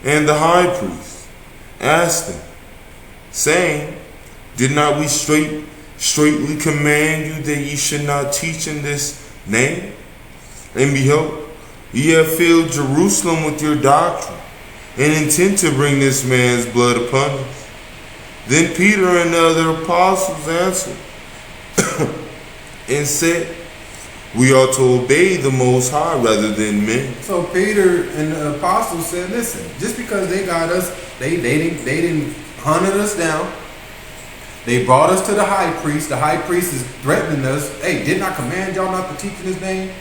and the high priest asked them, saying, did not we straightly command you that ye should not teach in this name? And behold, ye have filled Jerusalem with your doctrine, and intend to bring this man's blood upon us. Then Peter and the other apostles answered and said, we ought to obey the Most High rather than men. So Peter and the apostles said, listen, just because they got us, they didn't hunted us down. They brought us to the high priest. The high priest is threatening us. Hey, didn't I command y'all not to teach in his name?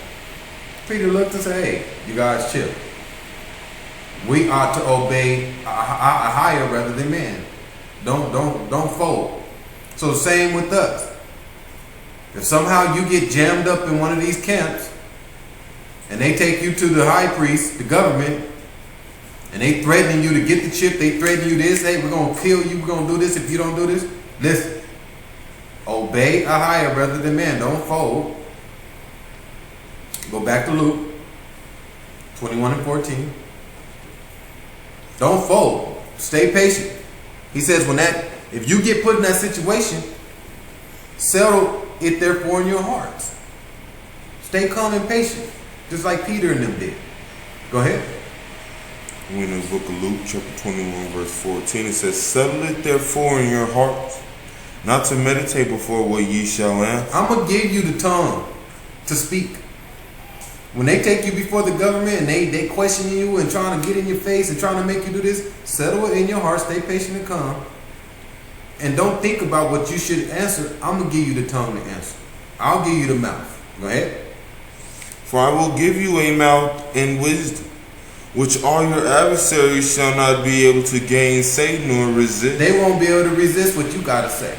Peter looked and said, hey, you guys chill. We ought to obey a higher rather than man. Don't fold. So same with us. If somehow you get jammed up in one of these camps and they take you to the high priest, the government, and they threatening you to get the chip, they threaten you this, hey, we're going to kill you, we're going to do this if you don't do this. Listen, obey a higher rather than man. Don't fold. Go back to Luke 21 and 14. Don't fold. Stay patient. He says if you get put in that situation, settle it therefore in your hearts. Stay calm and patient, just like Peter and them did. Go ahead. We in the book of Luke, chapter 21, verse 14. It says, settle it therefore in your hearts, not to meditate before what ye shall answer. I'm going to give you the tongue to speak. When they take you before the government and they question you and trying to get in your face and trying to make you do this, settle it in your heart, stay patient and calm. And don't think about what you should answer. I'm going to give you the tongue to answer. I'll give you the mouth. Go ahead. For I will give you a mouth and wisdom, which all your adversaries shall not be able to gainsay nor resist. They won't be able to resist what you got to say.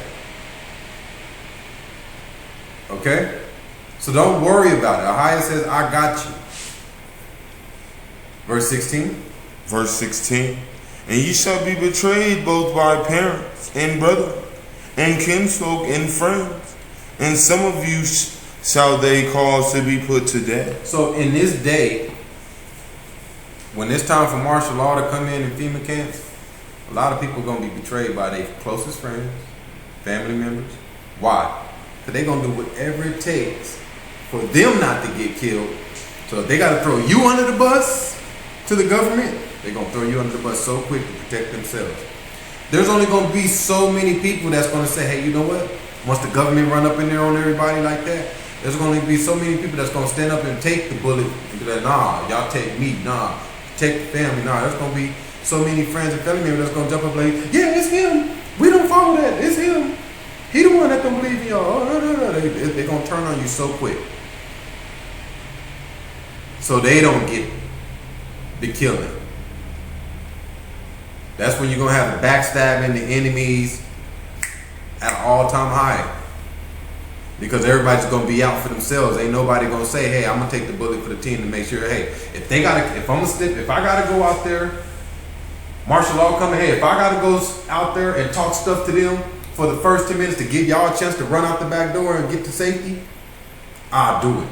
Okay? So don't worry about it. Ahia says, I got you. Verse 16. Verse 16. And ye shall be betrayed both by parents and brethren, and kinsfolk and friends, and some of you shall they cause to be put to death. So in this day, when it's time for martial law to come in FEMA camps, a lot of people are going to be betrayed by their closest friends, family members. Why? Because they're going to do whatever it takes for them not to get killed. So if they got to throw you under the bus to the government, they're going to throw you under the bus so quick to protect themselves. There's only going to be so many people that's going to say, hey, you know what? Once the government run up in there on everybody like that, there's going to be so many people that's going to stand up and take the bullet and be like, nah, y'all take me, nah, take the family, nah. There's going to be so many friends and family members that's going to jump up like, yeah, it's him. We don't follow that. It's him. He the one that don't believe in y'all. Oh, no. They're going to turn on you so quick. So they don't get the killing. That's when you're going to have the backstabbing, the enemies at an all-time high. Because everybody's going to be out for themselves. Ain't nobody going to say, hey, I'm going to take the bullet for the team to make sure, hey, if I got to go out there, martial law coming, hey, if I got to go out there and talk stuff to them for the first 10 minutes to give y'all a chance to run out the back door and get to safety, I'll do it.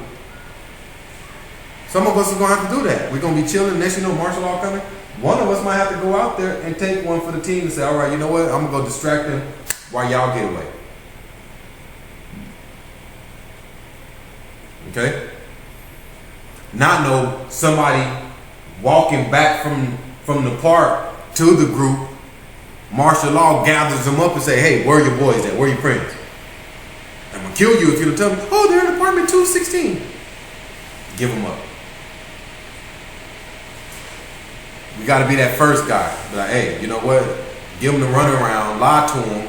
Some of us are going to have to do that. We're going to be chilling. Next you know, martial law coming. One of us might have to go out there and take one for the team and say, all right, you know what? I'm going to go distract them while y'all get away. Okay? Not know somebody walking back from the park to the group. Martial law gathers them up and say, hey, where are your boys at? Where are your friends? I'm going to kill you if you don't tell me, oh, they're in apartment 216. Give them up. We got to be that first guy. Be like, hey, you know what? Give them the runaround, lie to them,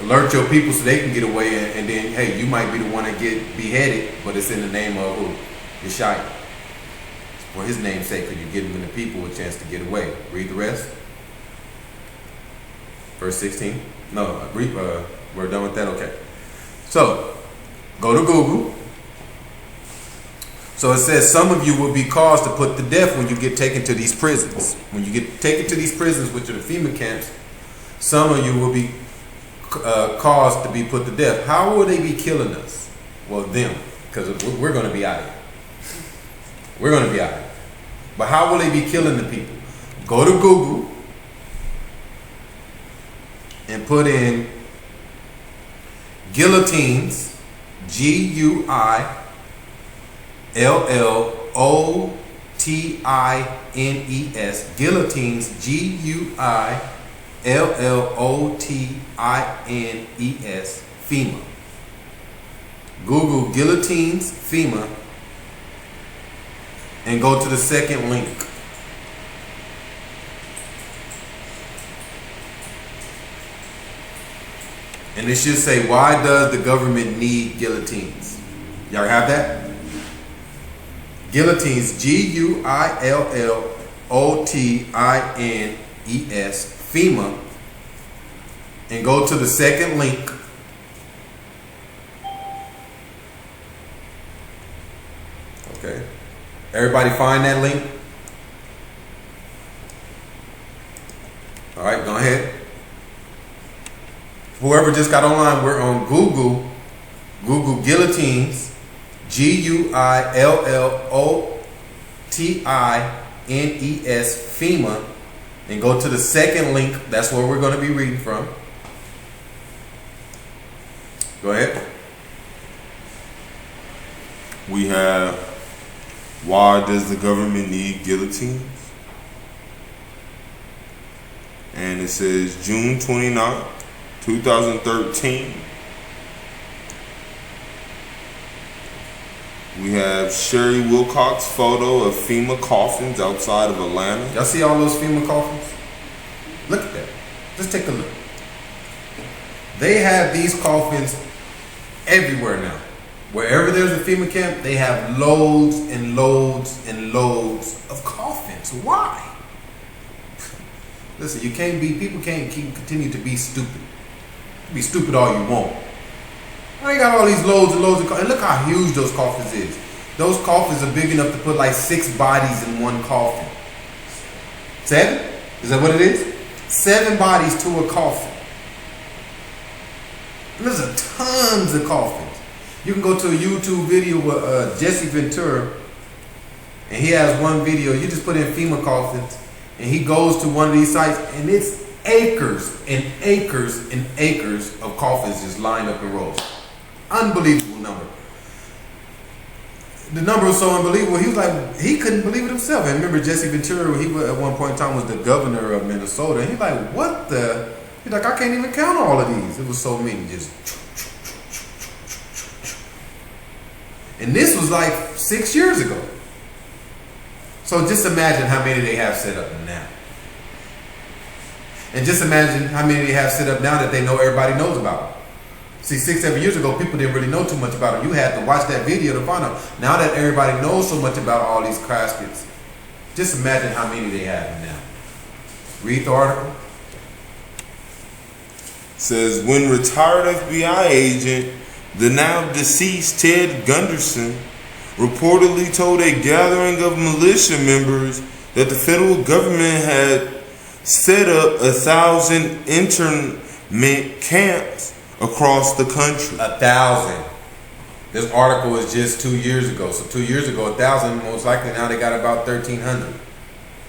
alert your people so they can get away, and then, hey, you might be the one that get beheaded, but it's in the name of who? Yeshua. For his name's sake, because you're giving the people a chance to get away. Read the rest. Verse 16. No, we're done with that? Okay. So, go to Google. So it says some of you will be caused to put to death when you get taken to these prisons. When you get taken to these prisons, which are the FEMA camps, some of you will be caused to be put to death. How will they be killing us? Well, them, because we're going to be out of here. We're going to be out of here. But how will they be killing the people? Go to Google and put in guillotines, Guillotines, guillotines, Guillotines, FEMA. Google guillotines, FEMA, and go to the second link. And it should say, why does the government need guillotines? Y'all have that? Guillotines, Guillotines, FEMA, and go to the second link. Okay. Everybody find that link? All right, go ahead. Whoever just got online, we're on Google. Google guillotines. Guillotines, FEMA, and go to the second link. That's where we're going to be reading from. Go ahead. We have, why does the government need guillotines? And it says June 29th, 2013. We have Sherry Wilcox photo of FEMA coffins outside of Atlanta. Y'all see all those FEMA coffins? Look at that. Just take a look. They have these coffins everywhere now. Wherever there's a FEMA camp, they have loads and loads and loads of coffins. Why? Listen, people can't continue to be stupid. Be stupid all you want. They got all these loads and loads of coffins. And look how huge those coffins is. Those coffins are big enough to put like 6 bodies in one coffin. 7? Is that what it is? 7 bodies to a coffin. And there's tons of coffins. You can go to a YouTube video with Jesse Ventura, and he has one video. You just put in FEMA coffins, and he goes to one of these sites, and it's acres and acres and acres of coffins just lined up in rows. Unbelievable number. The number was so unbelievable. He was like, he couldn't believe it himself. And remember Jesse Ventura, he at one point in time was the governor of Minnesota. And he's like, what the? He's like, I can't even count all of these. It was so many. Just. And this was like 6 years ago. So just imagine how many they have set up now. And just imagine how many they have set up now that they know everybody knows about. See, 6, 7 years ago, people didn't really know too much about them. You had to watch that video to find out. Now that everybody knows so much about all these caskets, just imagine how many they have now. Read the article. It says, when retired FBI agent, the now deceased Ted Gunderson, reportedly told a gathering of militia members that the federal government had set up 1,000 internment camps across the country. 1,000. This article is just 2 years ago. So 2 years ago, 1,000, most likely now they got about 1,300.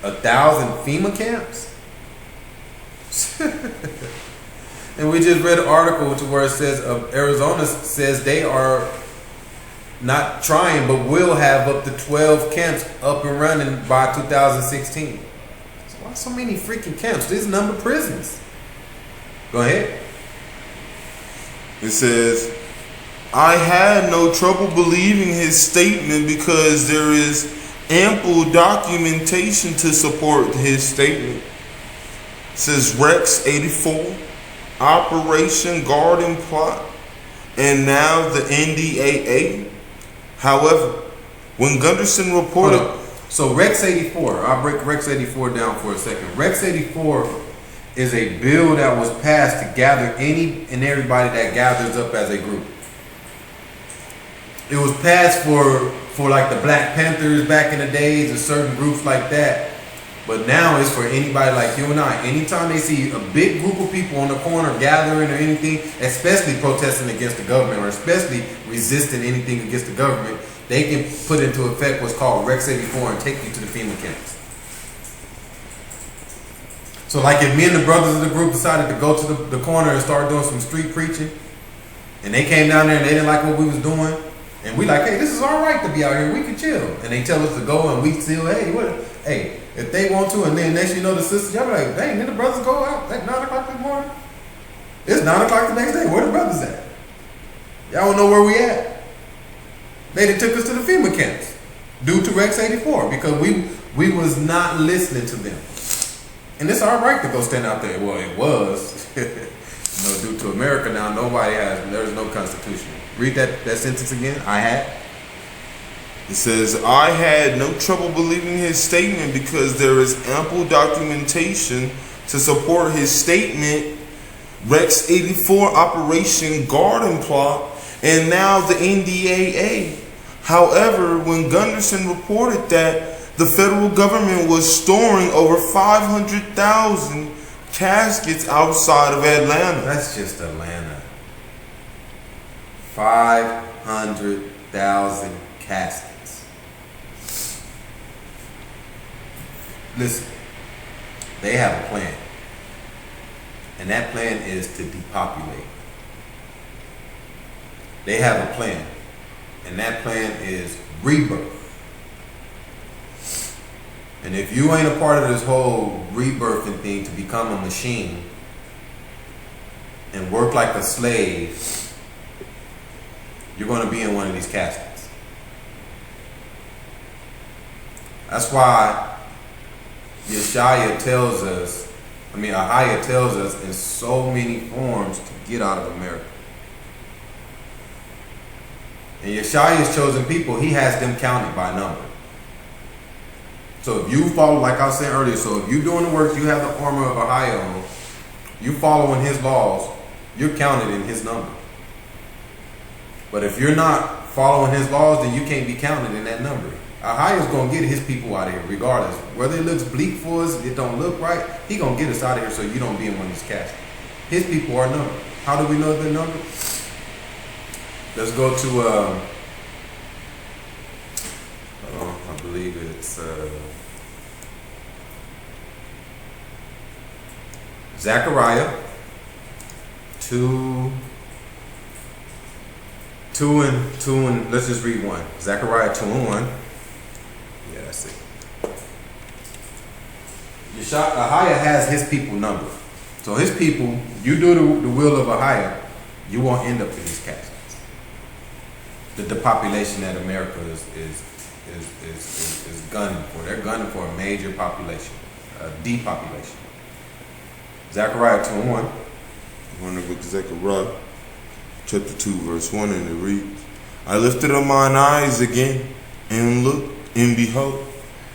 1,000 FEMA camps? And we just read an article to where it says Arizona says they are not trying, but will have up to 12 camps up and running by 2016. So why so many freaking camps? These number prisons. Go ahead. It says, I had no trouble believing his statement because there is ample documentation to support his statement. It says Rex 84, Operation Garden Plot, and now the NDAA. However, when Gunderson reported... So Rex 84, I'll break Rex 84 down for a second. Rex 84 is a bill that was passed to gather any and everybody that gathers up as a group. It was passed for like the Black Panthers back in the days and certain groups like that. But now it's for anybody like you and I. Anytime they see a big group of people on the corner gathering or anything, especially protesting against the government or especially resisting anything against the government, they can put into effect what's called Rex 84 and take you to the FEMA camps. So like if me and the brothers of the group decided to go to the corner and start doing some street preaching, and they came down there and they didn't like what we was doing, and we like, hey, this is all right to be out here, we can chill. And they tell us to go and we still, hey, if they want to, and then next you know the sisters, y'all be like, dang, did the brothers go out at 9 o'clock this morning? It's 9 o'clock the next day, where the brothers at? Y'all don't know where we at. They done took us to the FEMA camps due to Rex 84 because we was not listening to them. And it's our right to go stand out there. Well, it was. Due to America now, there's no constitution. Read that sentence again. I had. It says, I had no trouble believing his statement because there is ample documentation to support his statement. Rex 84 Operation Garden Plot and now the NDAA. However, when Gunderson reported that the federal government was storing over 500,000 caskets outside of Atlanta. That's just Atlanta. 500,000 caskets. Listen, they have a plan. And that plan is to depopulate. They have a plan. And that plan is rebirth. And if you ain't a part of this whole rebirthing thing to become a machine and work like a slave, you're going to be in one of these caskets. That's why Yeshaya tells us, Ahaya tells us in so many forms to get out of America. And Yeshaya's chosen people, he has them counted by number. So if you follow, like I was saying earlier, so if you're doing the work, you have the armor of Ahaya on, you following his laws, you're counted in his number. But if you're not following his laws, then you can't be counted in that number. Ahaya's going to get his people out of here regardless. Whether it looks bleak for us, it don't look right, he going to get us out of here so you don't be in one of these caskets. His people are numbered. How do we know they're numbered? Let's go to, I believe it's Zechariah 2 and let's just read 1. Zechariah 2 and 1. Yeah, that's it. Ahaya has his people numbered. So his people, you do the will of Ahaya, you won't end up in these caskets. The population that America is gunning for. They're gunning for a major population, depopulation. Zechariah 2 and 1. We're in the book of Zechariah, chapter 2, verse 1, and it reads, I lifted up mine eyes again, and looked, and behold,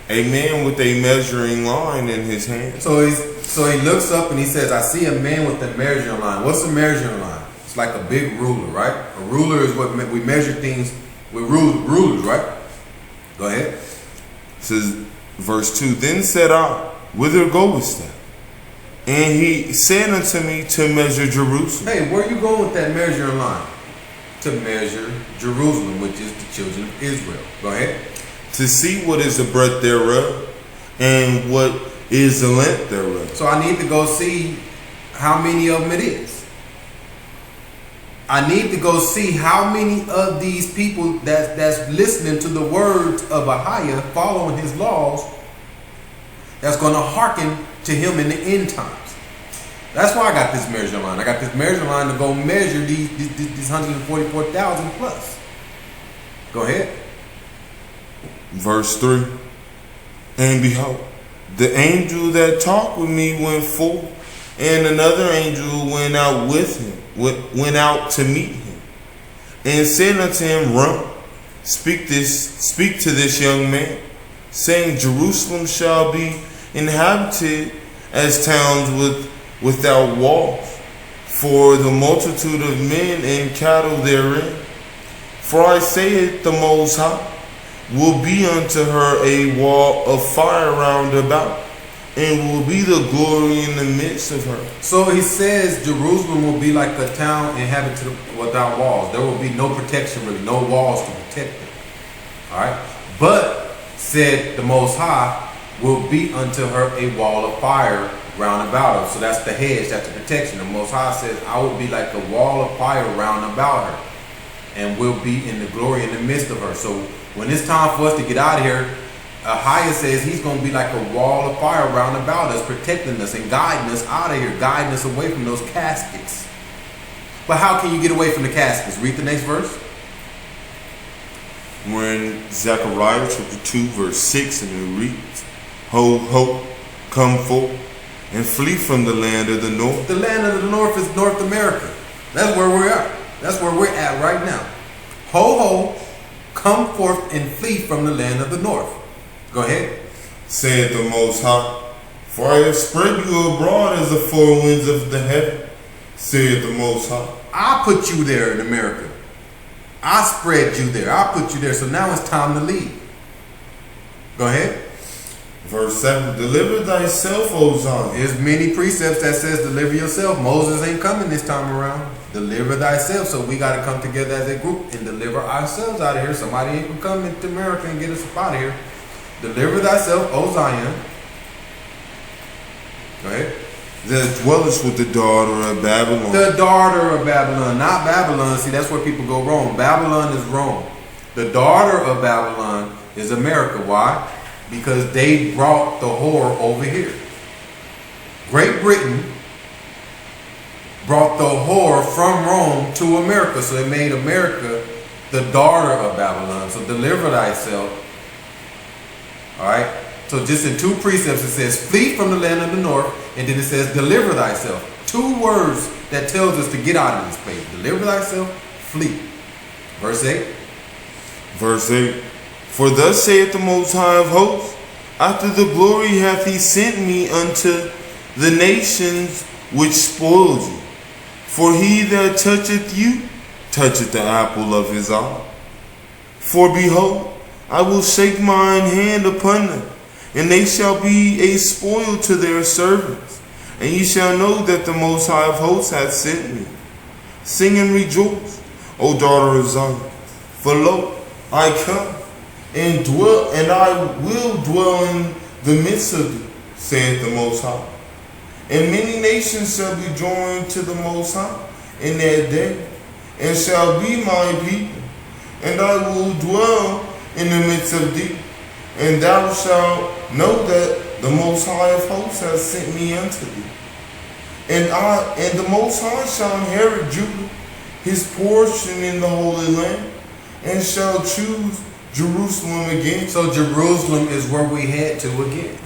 a man with a measuring line in his hand. So he looks up and he says, I see a man with a measuring line. What's a measuring line? It's like a big ruler, right? A ruler is what we measure things with rulers, right? Go ahead. It says, verse 2, Then said I, Whither goest thou? And he said unto me, To measure Jerusalem. Hey, where are you going with that measuring line? To measure Jerusalem, which is the children of Israel. Go ahead. To see what is the breadth thereof, and what is the length thereof. So I need to go see how many of them it is. I need to go see how many of these people that's listening to the words of Ahaya, following his laws, that's going to hearken to him in the end times. That's why I got this measuring line. I got this measuring line to go measure these 144,000 plus. Go ahead. Verse 3, And behold, the angel that talked with me went forth, and another angel went out with him, went out to meet him, and said unto him, Run, speak to this young man, saying, Jerusalem shall be inhabited as towns without walls, for the multitude of men and cattle therein. For I say it, the Most High will be unto her a wall of fire round about, and will be the glory in the midst of her. So he says Jerusalem will be like a town inhabited without walls. There will be no protection, really, no walls to protect it. All right? But, said the Most High, will be unto her a wall of fire round about her. So that's the hedge, that's the protection. The Most High says, I will be like a wall of fire round about her, and will be in the glory in the midst of her. So when it's time for us to get out of here, Ahaya says he's going to be like a wall of fire round about us, protecting us and guiding us out of here, guiding us away from those caskets. But how can you get away from the caskets? Read the next verse. We're in Zechariah chapter 2, verse 6, and it reads, Ho, ho, come forth, and flee from the land of the north. The land of the north is North America. That's where we're at. That's where we're at right now. Ho, ho, come forth and flee from the land of the north. Go ahead. Saith the Most High, For I have spread you abroad as the four winds of the heaven, saith the Most High. I put you there in America. I spread you there. I put you there. So now it's time to leave. Go ahead. Verse 7, Deliver thyself, O Zion. There's many precepts that says deliver yourself. Moses ain't coming this time around. Deliver thyself. So we got to come together as a group and deliver ourselves out of here. Somebody ain't gonna come into America and get us up out of here. Deliver thyself, O Zion. Go ahead. that dwellest with the daughter of Babylon. The daughter of Babylon, not Babylon. See, that's where people go wrong. Babylon is Rome. The daughter of Babylon is America. Why? Because they brought the whore over here. Great Britain brought the whore from Rome to America. So they made America the daughter of Babylon. So deliver thyself. All right. So just in 2 precepts it says flee from the land of the north, and then it says deliver thyself. 2 words that tells us to get out of this place. Deliver thyself, flee. Verse 8. Verse 8. For thus saith the Most High of hosts, after the glory hath he sent me unto the nations which spoiled you. For he that toucheth you toucheth the apple of his eye. For behold, I will shake mine hand upon them, and they shall be a spoil to their servants. And ye shall know that the Most High of hosts hath sent me. Sing and rejoice, O daughter of Zion. For lo, I come, and I will dwell in the midst of thee, saith the Most High. And many nations shall be joined to the Most High in that day, and shall be my people. And I will dwell in the midst of thee, and thou shalt know that the Most High of hosts hath sent me unto thee. And the Most High shall inherit Judah, his portion in the Holy Land, and shall choose Jerusalem again. So Jerusalem is where we head to again.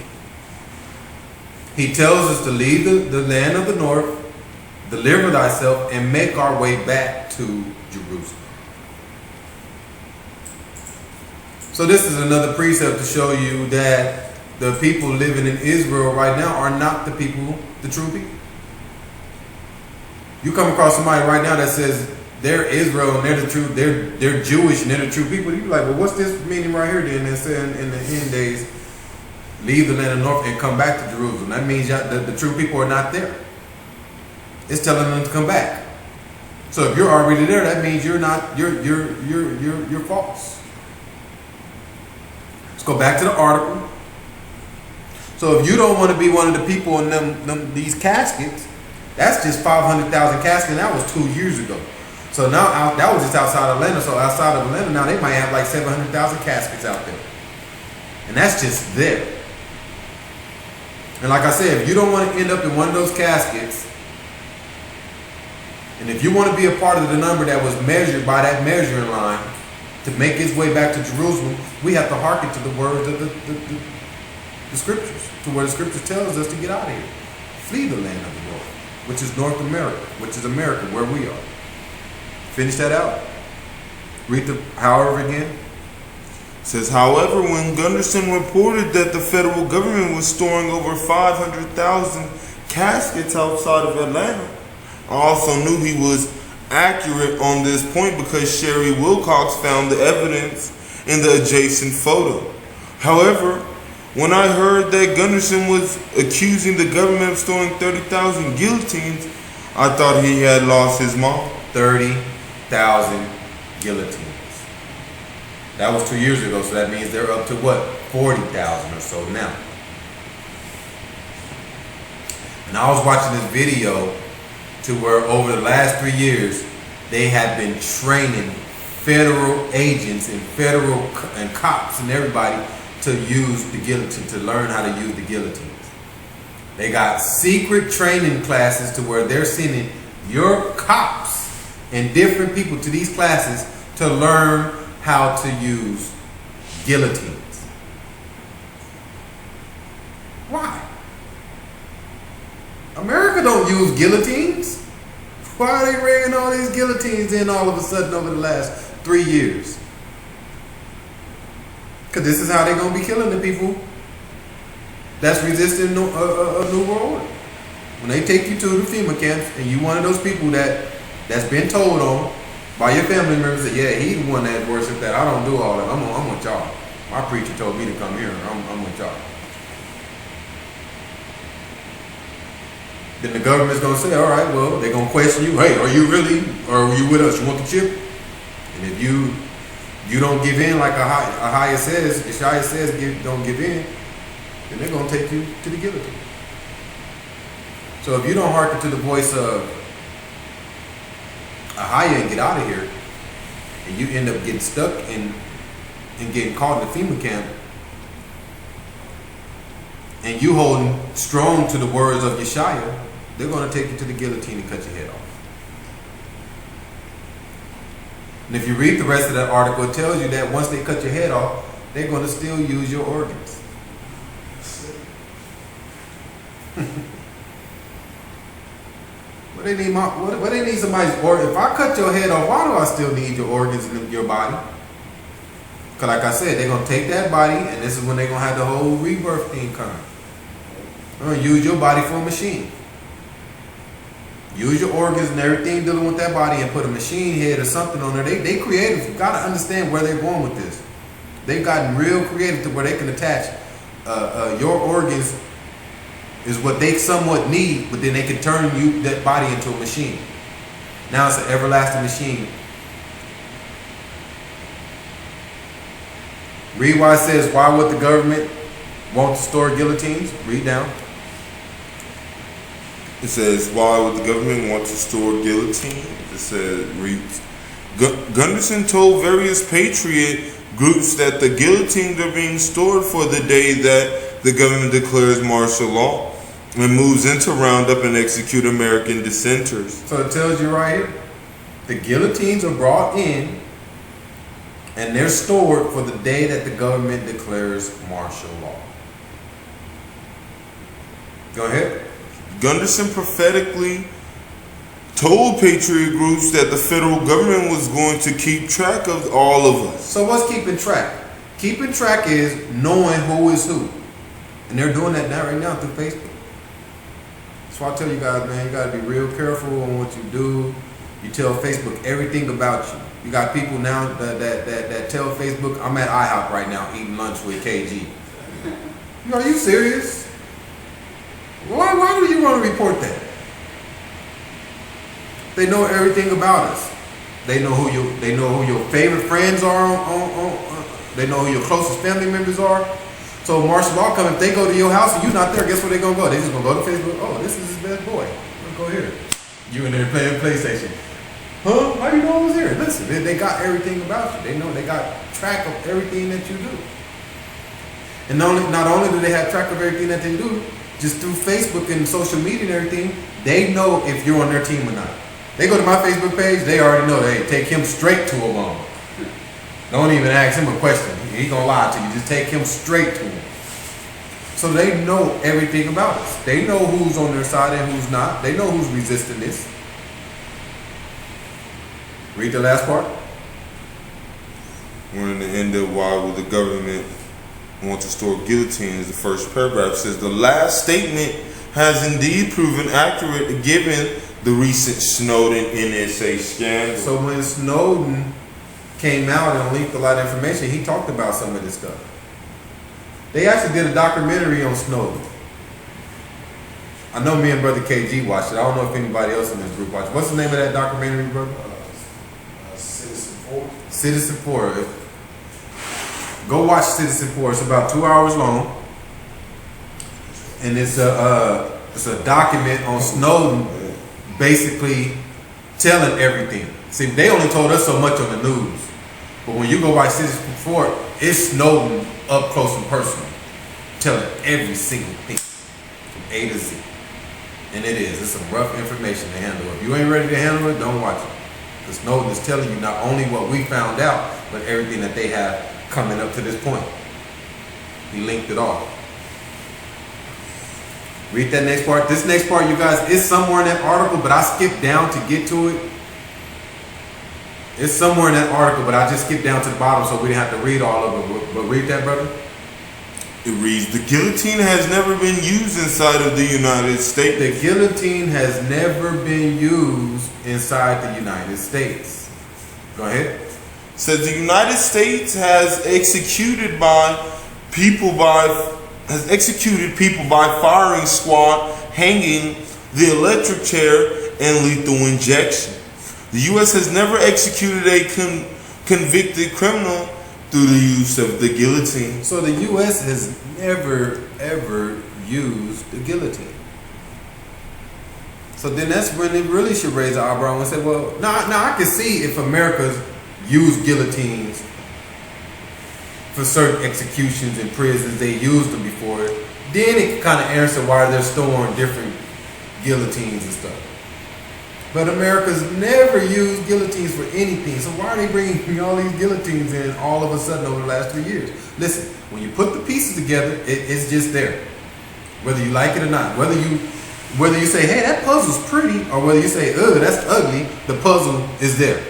He tells us to leave the land of the north, deliver thyself, and make our way back to Jerusalem. So this is another precept to show you that the people living in Israel right now are not the people, the true people. You come across somebody right now that says they're Israel and they're the true, they're Jewish and they're the true people. You're like, well, what's this meaning right here then? They're saying in the end days, leave the land of the north and come back to Jerusalem. That means the true people are not there. It's telling them to come back. So if you're already there, that means you're not, you're false. Let's go back to the article. So if you don't want to be one of the people in these caskets, that's just 500,000 caskets. That was 2 years ago. So now that was just outside Atlanta. So outside of Atlanta, now they might have like 700,000 caskets out there. And that's just there. And like I said, if you don't want to end up in one of those caskets, and if you want to be a part of the number that was measured by that measuring line to make its way back to Jerusalem, we have to hearken to the words of the scriptures, to where the scriptures tells us to get out of here. Flee the land of the north, which is North America, which is America, where we are. Finish that out. Read the however again. It says, however, when Gunderson reported that the federal government was storing over 500,000 caskets outside of Atlanta, I also knew he was accurate on this point because Sherry Wilcox found the evidence in the adjacent photo. However, when I heard that Gunderson was accusing the government of storing 30,000 guillotines, I thought he had lost his mind. 30,000 guillotines. That was 2 years ago, so that means they're up to what? 40,000 or so now. And I was watching this video to where over the last 3 years, they have been training federal agents and federal and cops and everybody to use the guillotine, to learn how to use the guillotines. They got secret training classes to where they're sending your cops and different people to these classes to learn how to use guillotines. Why? America don't use guillotines. Why are they bringing all these guillotines in all of a sudden over the last 3 years? Because this is how they're going to be killing the people that's resisting a New World Order. When they take you to the FEMA camps and you one of those people that's been told on by your family members that, yeah, he's the one that worships that. I don't do all that. I'm with y'all. My preacher told me to come here. I'm with y'all. Then the government's going to say, all right, well, they're going to question you. Hey, are you really, or are you with us? You want the chip? And if you don't give in like Isaiah says, don't give in, then they're going to take you to the guillotine. So if you don't hearken to the voice of Ahaya and get out of here, and you end up getting stuck and getting caught in the FEMA camp, and you holding strong to the words of Yeshaya, they're going to take you to the guillotine and cut your head off. And if you read the rest of that article, it tells you that once they cut your head off, they're going to still use your organs. What they need what they need somebody's organ. If I cut your head off, why do I still need your organs in your body? Because like I said, they're going to take that body, and this is when they're going to have the whole rebirth thing coming. They're going to use your body for a machine. Use your organs and everything dealing with that body and put a machine head or something on there. They creative. You got to understand where they're going with this. They've gotten real creative to where they can attach your organs is what they somewhat need, but then they can turn that body into a machine. Now it's an everlasting machine. Read why it says, why would the government want to store guillotines? Read down. It says, why would the government want to store guillotines? It says, reads, Gunderson told various patriot groups that the guillotines are being stored for the day that the government declares martial law and moves in to round up and execute American dissenters. So it tells you right here, the guillotines are brought in and they're stored for the day that the government declares martial law. Go ahead. Gunderson prophetically told patriot groups that the federal government was going to keep track of all of us. So what's keeping track? Keeping track is knowing who is who. And they're doing that now right now through Facebook. So I tell you guys, man, you got to be real careful on what you do. You tell Facebook everything about you. You got people now that tell Facebook, I'm at IHOP right now eating lunch with KG. Are you serious? Why do you want to report that? They know everything about us. They know who your favorite friends are they know who your closest family members are. So martial law come, if they go to your house and you're not there, guess where they're gonna go? They're just gonna go to Facebook. Oh, this is his best boy. Let's go here. You in there playing PlayStation. Huh? How you know I was here? Listen, they got everything about you. They know they got track of everything that you do. And not only do they have track of everything that they do, just through Facebook and social media and everything, they know if you're on their team or not. They go to my Facebook page, they already know, hey, take him straight to a bomb. Don't even ask him a question. He gonna lie to you. Just take him straight to him. So they know everything about us. They know who's on their side and who's not. They know who's resisting this. Read the last part. We're in the end of why would the government want to store guillotines. The first paragraph says, the last statement has indeed proven accurate given the recent Snowden NSA scandal. So when Snowden came out and leaked a lot of information, he talked about some of this stuff. They actually did a documentary on Snowden. I know me and Brother KG watched it. I don't know if anybody else in this group watched it. What's the name of that documentary, brother? Citizen 4. Citizen 4. Go watch Citizen 4. It's about 2 hours long. And it's a document on Snowden basically telling everything. See, they only told us so much on the news. But when you go watch Citizen 4, it's Snowden up close and personal, telling every single thing from A to Z. And it is. It's some rough information to handle. If you ain't ready to handle it, don't watch it. Because Snowden is telling you not only what we found out, but everything that they have coming up to this point. He linked it all. Read that next part. This next part, you guys, is somewhere in that article, but I skipped down to get to it. It's somewhere in that article, but I just skipped down to the bottom so we didn't have to read all of it. But read that, brother. It reads, the guillotine has never been used inside of the United States. The guillotine has never been used inside the United States. Go ahead. Says the United States has executed people by firing squad, hanging, the electric chair, and lethal injection. The U.S. has never executed a convicted criminal through the use of the guillotine. So the U.S. has never, ever used the guillotine. So then that's when it really should raise an eyebrow and say, well, now I can see if America's used guillotines for certain executions in prisons, they used them before. Then it can kind of answer why they're storing different guillotines and stuff. But America's never used guillotines for anything. So why are they bringing all these guillotines in all of a sudden over the last 3 years? Listen, when you put the pieces together, it's just there. Whether you like it or not. Whether you say, hey, that puzzle's pretty, or whether you say, ugh, that's ugly, the puzzle is there.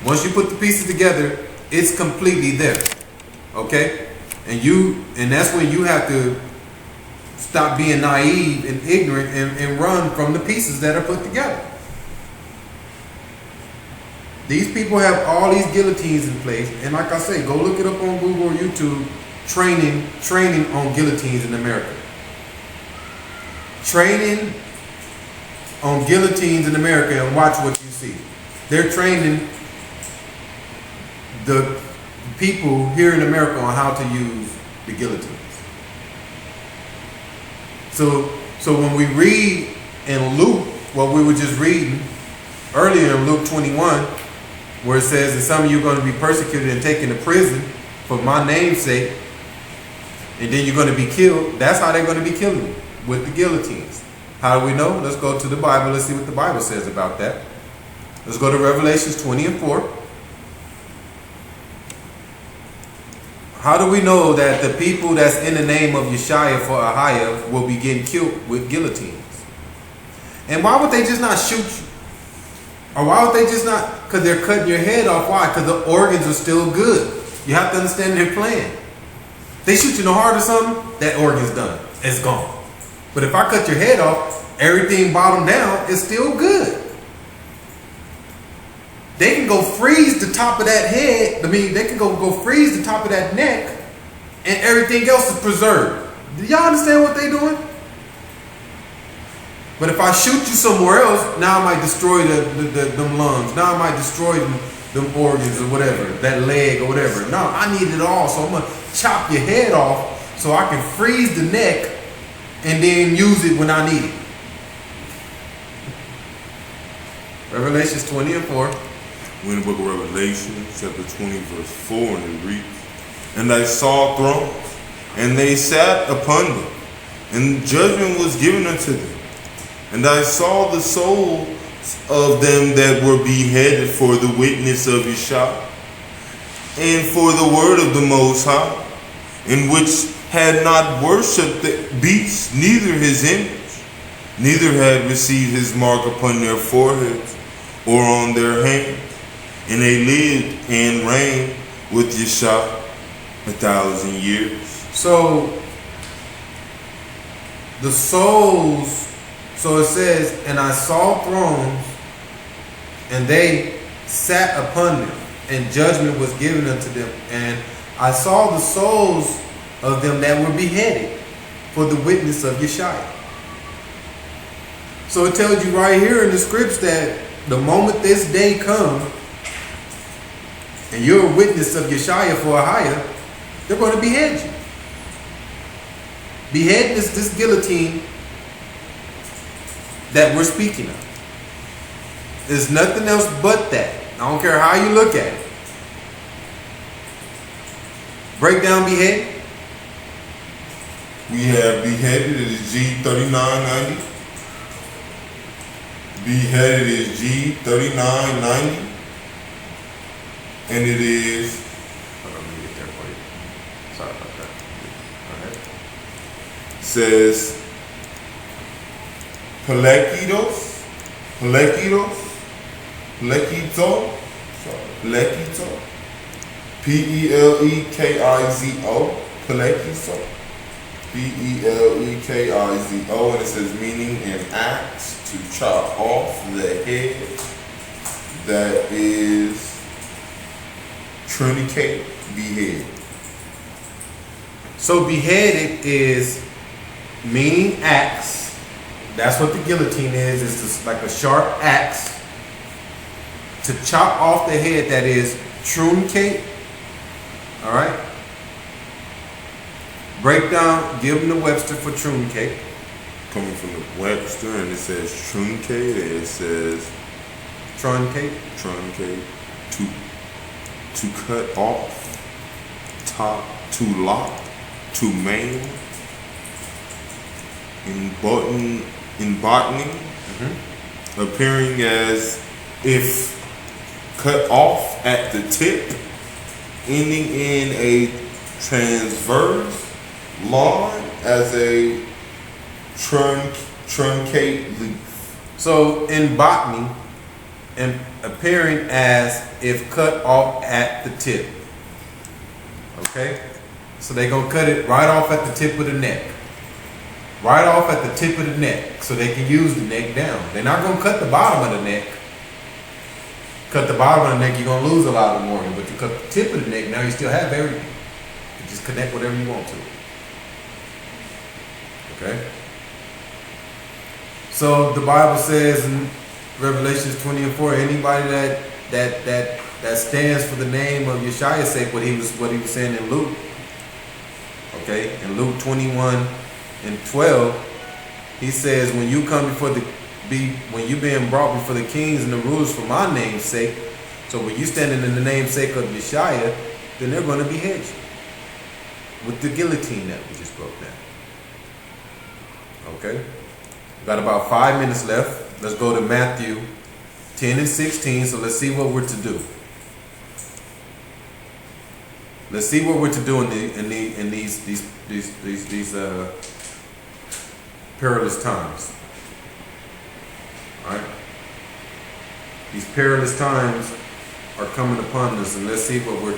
Once you put the pieces together, it's completely there. Okay? And that's when you have to stop being naive and ignorant and run from the pieces that are put together. These people have all these guillotines in place, and like I say, go look it up on Google or YouTube, training on guillotines in America. Training on guillotines in America, and watch what you see. They're training the people here in America on how to use the guillotines. So when we read in Luke, what we were just reading earlier in Luke 21, where it says that some of you are going to be persecuted and taken to prison for my name's sake, and then you're going to be killed. That's how they're going to be killing you, with the guillotines. How do we know? Let's go to the Bible. Let's see what the Bible says about that. Let's go to Revelations 20:4. How do we know that the people that's in the name of Yeshua for Ahia will be getting killed with guillotines? And why would they just not shoot you? Or why would they just not? Because they're cutting your head off. Why? Because the organs are still good. You have to understand their plan. They shoot you in the heart or something, that organ's done. It's gone. But if I cut your head off, everything bottom down is still good. They can go freeze the top of that head. I mean, they can go freeze the top of that neck, and everything else is preserved. Do y'all understand what they're doing? But if I shoot you somewhere else, now I might destroy them lungs. Now I might destroy them organs or whatever, that leg or whatever. No, I need it all. So I'm going to chop your head off so I can freeze the neck and then use it when I need it. Revelations 20:4. We're in the book of Revelation, chapter 20, verse 4, and it reads, And I saw thrones, and they sat upon them, and judgment was given unto them. And I saw the souls of them that were beheaded for the witness of Yeshua, and for the word of the Most High, in which had not worshipped the beast, neither his image, neither had received his mark upon their foreheads or on their hands. And they lived and reigned with Yeshua 1,000 years. So the souls, so it says, and I saw thrones, and they sat upon them, and judgment was given unto them. And I saw the souls of them that were beheaded for the witness of Yeshua. So it tells you right here in the scripts that the moment this day comes, and you're a witness of Yeshua for Ahia, they're going to behead you. Beheading is this guillotine that we're speaking of. There's nothing else but that. I don't care how you look at it. Break down behead. We have beheaded, it is G3990. Beheaded is G3990. And it is, Hold on, let me get there for you. Sorry about that. Go ahead. says Pelekitos, P-E-L-E-K-I-Z-O, Pelekizo, P-E-L-E-K-I-Z-O, and it says meaning an axe to chop off the head, that is trunicate, behead. So beheaded is meaning axe. That's what the guillotine is. It's just like a sharp axe to chop off the head. That is truncate. All right. Break down. Give them the Webster for truncate. coming from the Webster, and it says truncate, and it says Truncate. to cut off, to lock, to maim. In botany, appearing as if cut off at the tip, ending in a transverse line as a truncate leaf. So in botany, and appearing as if cut off at the tip. Okay? So they're going to cut it right off at the tip of the neck. Right off at the tip of the neck, so they can use the neck down. They're not going to cut the bottom of the neck. Cut the bottom of the neck, you're going to lose a lot of the morning. But you cut the tip of the neck, now you still have everything. You just connect whatever you want to. Okay? So the Bible says in Revelations 20:4, anybody that stands for the name of Yeshua's sake, what he was saying in Luke. Okay? In Luke 21:12, he says, when you come when you being brought before the kings and the rulers for my name's sake, so when you standing in the name's sake of Yeshua, then they're going to behead you with the guillotine that we just broke down. Okay? We've got about 5 minutes left. Let's go to Matthew 10 and 16. So let's see what we're to do. Let's see what we're to do in these perilous times. All right? These perilous times are coming upon us, and let's see what we're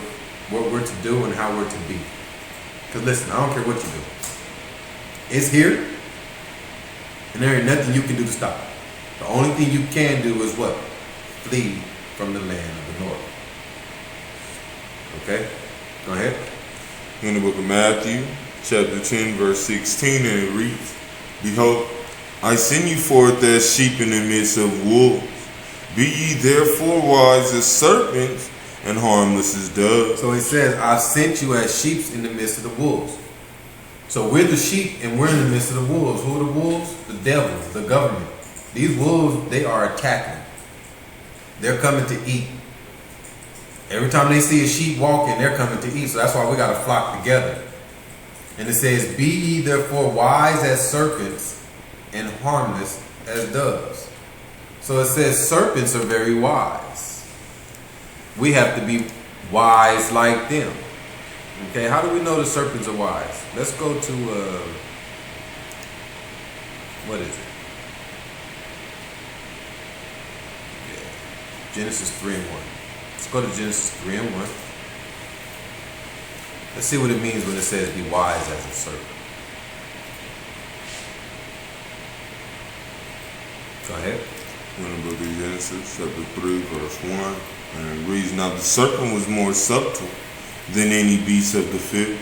to do and how we're to be. Because listen, I don't care what you do. It's here, and there ain't nothing you can do to stop it. The only thing you can do is what? Flee from the land of the north. Okay? Go ahead. In the book of Matthew, chapter 10, verse 16, and it reads, Behold, I send you forth as sheep in the midst of wolves. Be ye therefore wise as serpents and harmless as doves. So he says, I sent you as sheep in the midst of the wolves. So we're the sheep and we're in the midst of the wolves. Who are the wolves? The devil, the government. These wolves, they are attacking. They're coming to eat. Every time they see a sheep walking, they're coming to eat. So that's why we got to flock together. And it says, be ye therefore wise as serpents and harmless as doves. So it says serpents are very wise. We have to be wise like them. Okay, how do we know the serpents are wise? Let's go to, what is it? Yeah. Genesis 3 and 1. Let's go to Genesis 3 and 1. Let's see what it means when it says be wise as a serpent. Go ahead. In the book of Genesis, chapter 3, verse 1, and it reads, Now the serpent was more subtle than any beast of the field,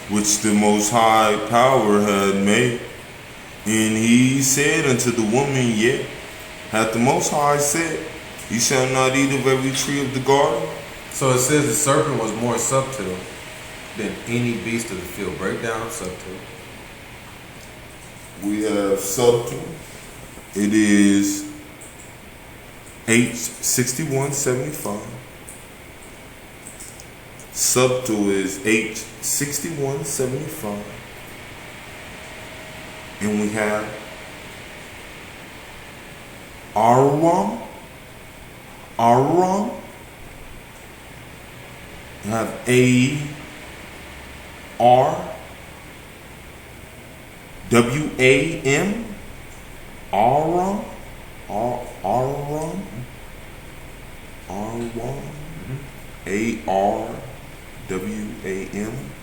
which the Most High Power had made. And he said unto the woman, Yet hath the Most High said, Ye shall not eat of every tree of the garden? So it says the serpent was more subtle than any beast of the field. Break down subtle. We have subtle. It is H6175. Subtle is H6175. And we have Aram. We have ARWAM. Aram. ARWAM,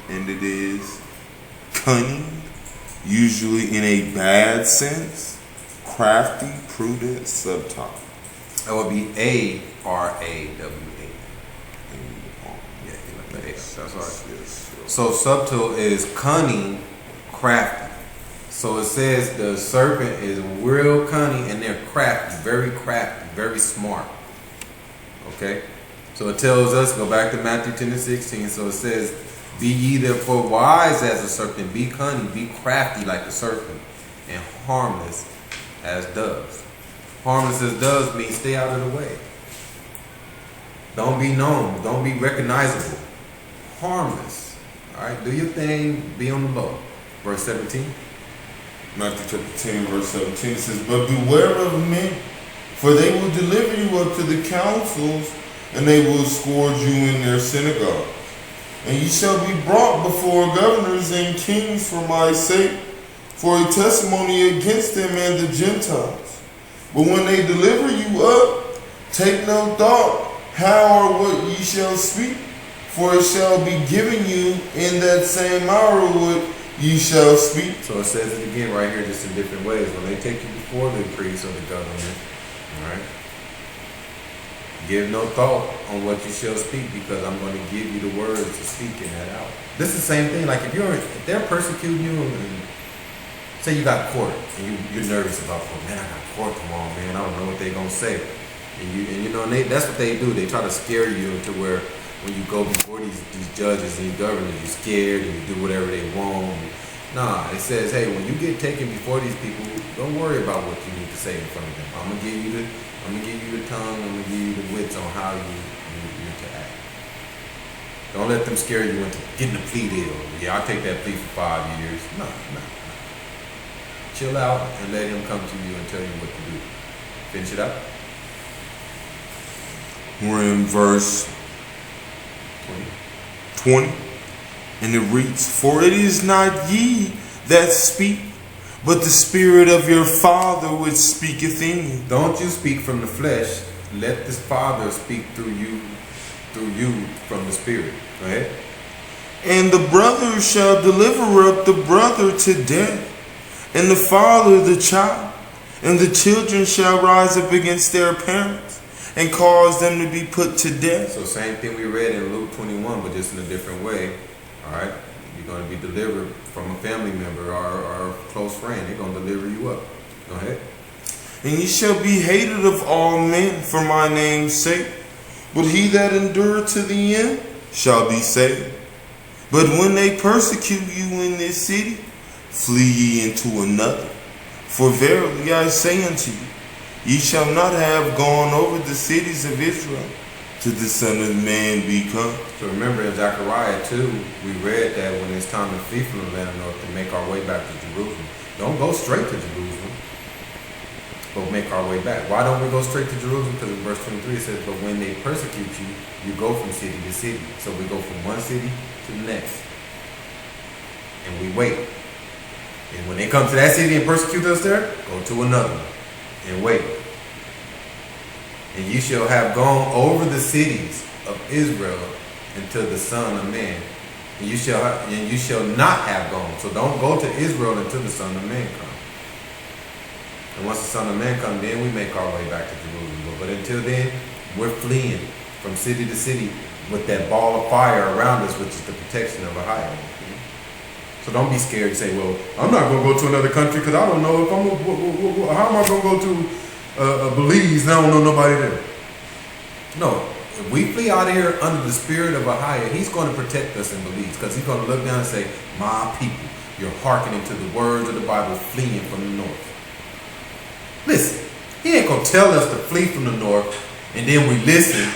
and it is cunning, usually in a bad sense, crafty, prudent, subtle. That would be ARAWA. Yeah, that's right. Yes. So subtle is cunning, crafty. So it says the serpent is real cunning and they're crafty, very smart. Okay? So it tells us, go back to Matthew 10 and 16. So it says, be ye therefore wise as a serpent, be cunning, be crafty like the serpent. and harmless as doves. Harmless as doves means stay out of the way. Don't be known. Don't be recognizable. Harmless. All right, do your thing. Be on the low. Verse 17. Matthew chapter 10, verse 17, it says, "But beware of men, for they will deliver you up to the councils, and they will scourge you in their synagogues. And ye shall be brought before governors and kings for my sake, for a testimony against them and the Gentiles. But when they deliver you up, take no thought how or what ye shall speak, for it shall be given you in that same hour what ye shall speak." So it says it again right here, just in different ways. When they take you before the priest or the government, all right, give no thought on what you shall speak, because I'm going to give you the words to speak in that hour. This is the same thing. Like if they're persecuting you, and say you got court, and you're nervous about, oh man, I got court tomorrow, man. I don't know what they're gonna say, and that's what they do. They try to scare you into where when you go before these judges and these governors, you're scared and you do whatever they want. Nah, it says, hey, when you get taken before these people, don't worry about what you need to say in front of them. I'm gonna give you the tongue. I'm gonna give you the wits on how you to act. Don't let them scare you into getting a plea deal. Yeah, I'll take that plea for 5 years. No. Chill out and let him come to you and tell you what to do. Finish it up. We're in verse 20, and it reads, "For it is not ye that speak, but the Spirit of your Father which speaketh in you." Don't you speak from the flesh. Let the Father speak through you from the Spirit. Go ahead. "And the brother shall deliver up the brother to death, and the father the child, and the children shall rise up against their parents, and cause them to be put to death." So same thing we read in Luke 21, but just in a different way. All right, you're going to be delivered from a family member or a close friend. They're going to deliver you up. Go ahead. "And ye shall be hated of all men for my name's sake, but he that endureth to the end shall be saved. But when they persecute you in this city, flee ye into another. For verily I say unto you, ye shall not have gone over the cities of Israel till the Son of Man be come." So remember in Zechariah 2, we read that when it's time to flee from the land of north, to make our way back to Jerusalem. Don't go straight to Jerusalem, but make our way back. Why don't we go straight to Jerusalem? Because in verse 23 it says, "But when they persecute you, you go from city to city." So we go from one city to the next. And we wait. And when they come to that city and persecute us there, go to another one and wait. "And you shall have gone over the cities of Israel until the Son of Man." And you shall not have gone. So don't go to Israel until the Son of Man comes. And once the Son of Man comes, then we make our way back to Jerusalem. But until then, we're fleeing from city to city with that ball of fire around us, which is the protection of a highway. So don't be scared and say, well, I'm not going to go to another country because I don't know if how am I going to go to Belize and I don't know nobody there. No, if we flee out of here under the spirit of Ahia, he's going to protect us in Belize, because he's going to look down and say, my people, you're hearkening to the words of the Bible, fleeing from the north. Listen, he ain't going to tell us to flee from the north and then we listen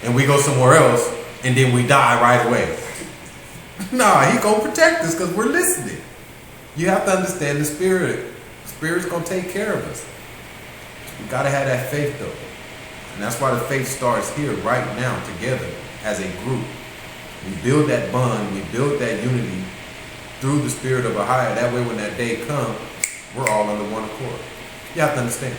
and we go somewhere else and then we die right away. Nah, he's going to protect us because we're listening. You have to understand the Spirit. The Spirit's going to take care of us. We got to have that faith though. And that's why the faith starts here right now together as a group. We build that bond, we build that unity through the spirit of Ahia. That way when that day comes, we're all under one accord. You have to understand.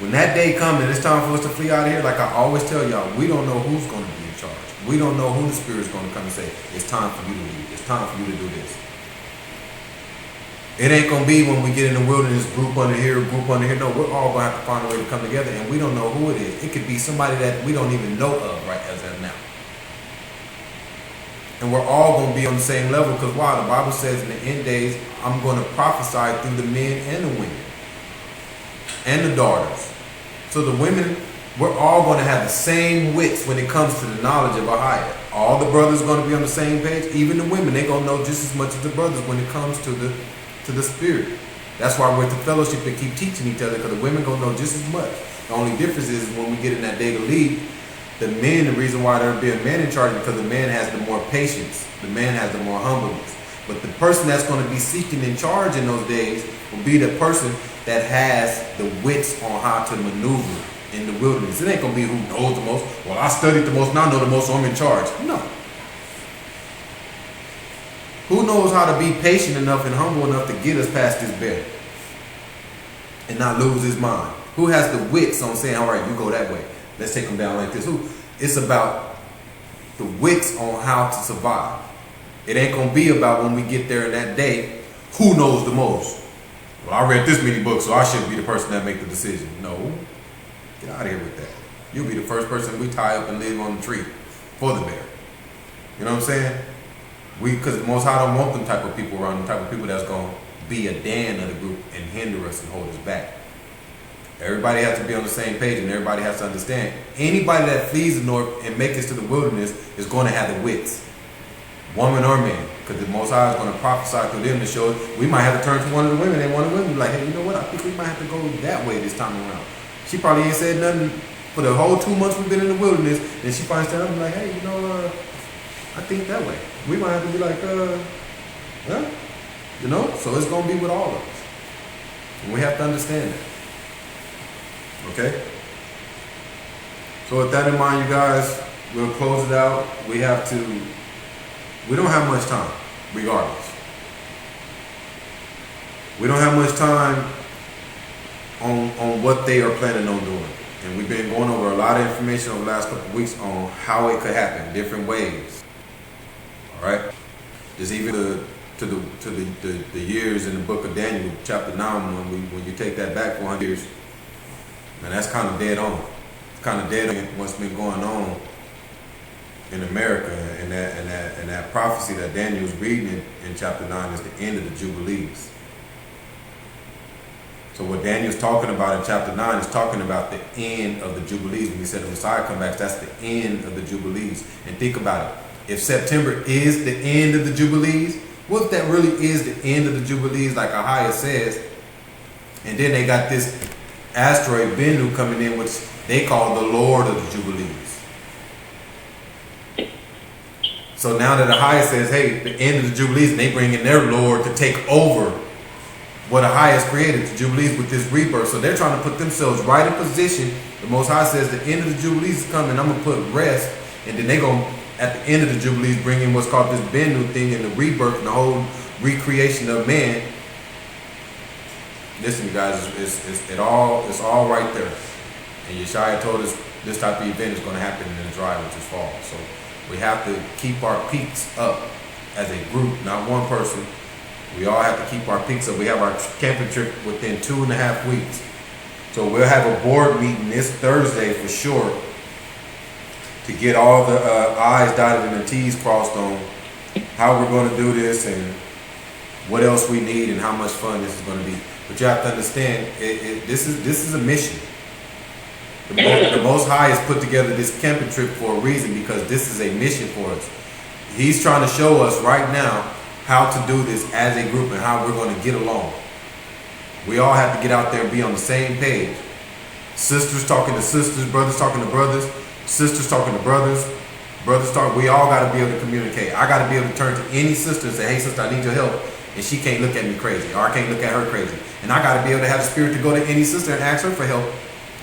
When that day comes and it's time for us to flee out of here, like I always tell y'all, we don't know who's going to be in charge. We don't know who the Spirit's going to come and say, it's time for you to leave. It's time for you to do this. It ain't going to be when we get in the wilderness, group under here, group under here. No, we're all going to have to find a way to come together, and we don't know who it is. It could be somebody that we don't even know of right as of now. And we're all going to be on the same level, because why? The Bible says in the end days, I'm going to prophesy through the men and the women and the daughters. So the women, we're all going to have the same wits when it comes to the knowledge of Ahia. All the brothers are going to be on the same page. Even the women, they're going to know just as much as the brothers when it comes to the to the spirit. That's why we're to fellowship and keep teaching each other, because the women gonna know just as much. The only difference is when we get in that day to lead, the men, the reason why there be a man in charge is because the man has the more patience, the man has the more humbleness. But the person that's going to be seeking in charge in those days will be the person that has the wits on how to maneuver in the wilderness. It ain't going to be who knows the most. Well, I studied the most and I know the most, so I'm in charge. No. Who knows how to be patient enough and humble enough to get us past this barrier and not lose his mind? Who has the wits on saying, all right, you go that way. Let's take them down like this. Who? It's about the wits on how to survive. It ain't going to be about when we get there in that day, who knows the most. Well, I read this many books, so I should be the person that make the decision. No. Get out of here with that. You'll be the first person we tie up and leave on the tree for the bear. You know what I'm saying? Because the Most High don't want them type of people around, them type of people that's going to be a Dan of the group and hinder us and hold us back. Everybody has to be on the same page, and everybody has to understand. Anybody that flees the north and makes it to the wilderness is going to have the wits, woman or man, because the Most High is going to prophesy through them to show us. We might have to turn to one of the women, and one of the women be like, hey, you know what? I think we might have to go that way this time around. She probably ain't said nothing for the whole 2 months we've been in the wilderness, and she probably stand up and be like, hey, you know, I think that way. We might have to be like, yeah, you know. So it's going to be with all of us, and we have to understand that. Okay? So with that in mind, you guys, we'll close it out. We don't have much time, regardless. We don't have much time on what they are planning on doing. And we've been going over a lot of information over the last couple of weeks on how it could happen, different ways. All right? There's even to the years in the book of Daniel, chapter 9, when you take that back 400 years, and that's kind of dead on. It's kind of dead on what's been going on in America, and that prophecy that Daniel was reading in chapter 9 is the end of the Jubilees. So what Daniel's talking about in chapter 9 is talking about the end of the Jubilees. When he said the Messiah comes back, that's the end of the Jubilees. And think about it. If September is the end of the Jubilees, what if that really is the end of the Jubilees, like Ahia says? And then they got this asteroid Bennu coming in, which they call the Lord of the Jubilees. So now that Ahia says, hey, the end of the Jubilees, and they bring in their Lord to take over what Ahia has created, the Jubilees, with this rebirth. So they're trying to put themselves right in position. The Most High says the end of the Jubilees is coming. I'm going to put rest. And then they're going to, at the end of the Jubilees, bring in what's called this Bennu thing and the rebirth and the whole recreation of man. Listen, you guys, it's all right there. And Yeshaya told us this type of event is going to happen in the dry, which is fall. So we have to keep our peaks up as a group, not one person. We all have to keep our peaks up. We have our camping trip within 2.5 weeks. So we'll have a board meeting this Thursday for sure to get all the I's dotted and the T's crossed on how we're going to do this and what else we need and how much fun this is going to be. But you have to understand, this is a mission. The Most High has put together this camping trip for a reason, because this is a mission for us. He's trying to show us right now how to do this as a group and how we're going to get along. We all have to get out there and be on the same page. Sisters talking to sisters, brothers talking to brothers, sisters talking to brothers, brothers talking. We all got to be able to communicate. I got to be able to turn to any sister and say, hey sister, I need your help. And she can't look at me crazy, or I can't look at her crazy. And I got to be able to have the spirit to go to any sister and ask her for help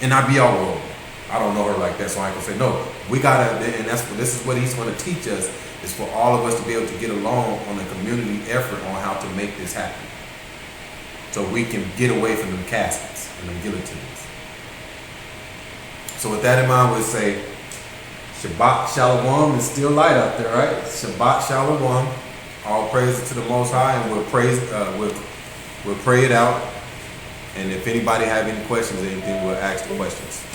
and not be all wrong. I don't know her like that, so I can say, no, we got to, and this is what he's going to teach us, is for all of us to be able to get along on a community effort on how to make this happen. So we can get away from them caskets and them guillotines. So with that in mind, we'll say, Shabbat Shalom. It's still light out there, right? Shabbat Shalom. All praises to the Most High, and we'll pray it out. And if anybody have any questions or anything, we'll ask the questions.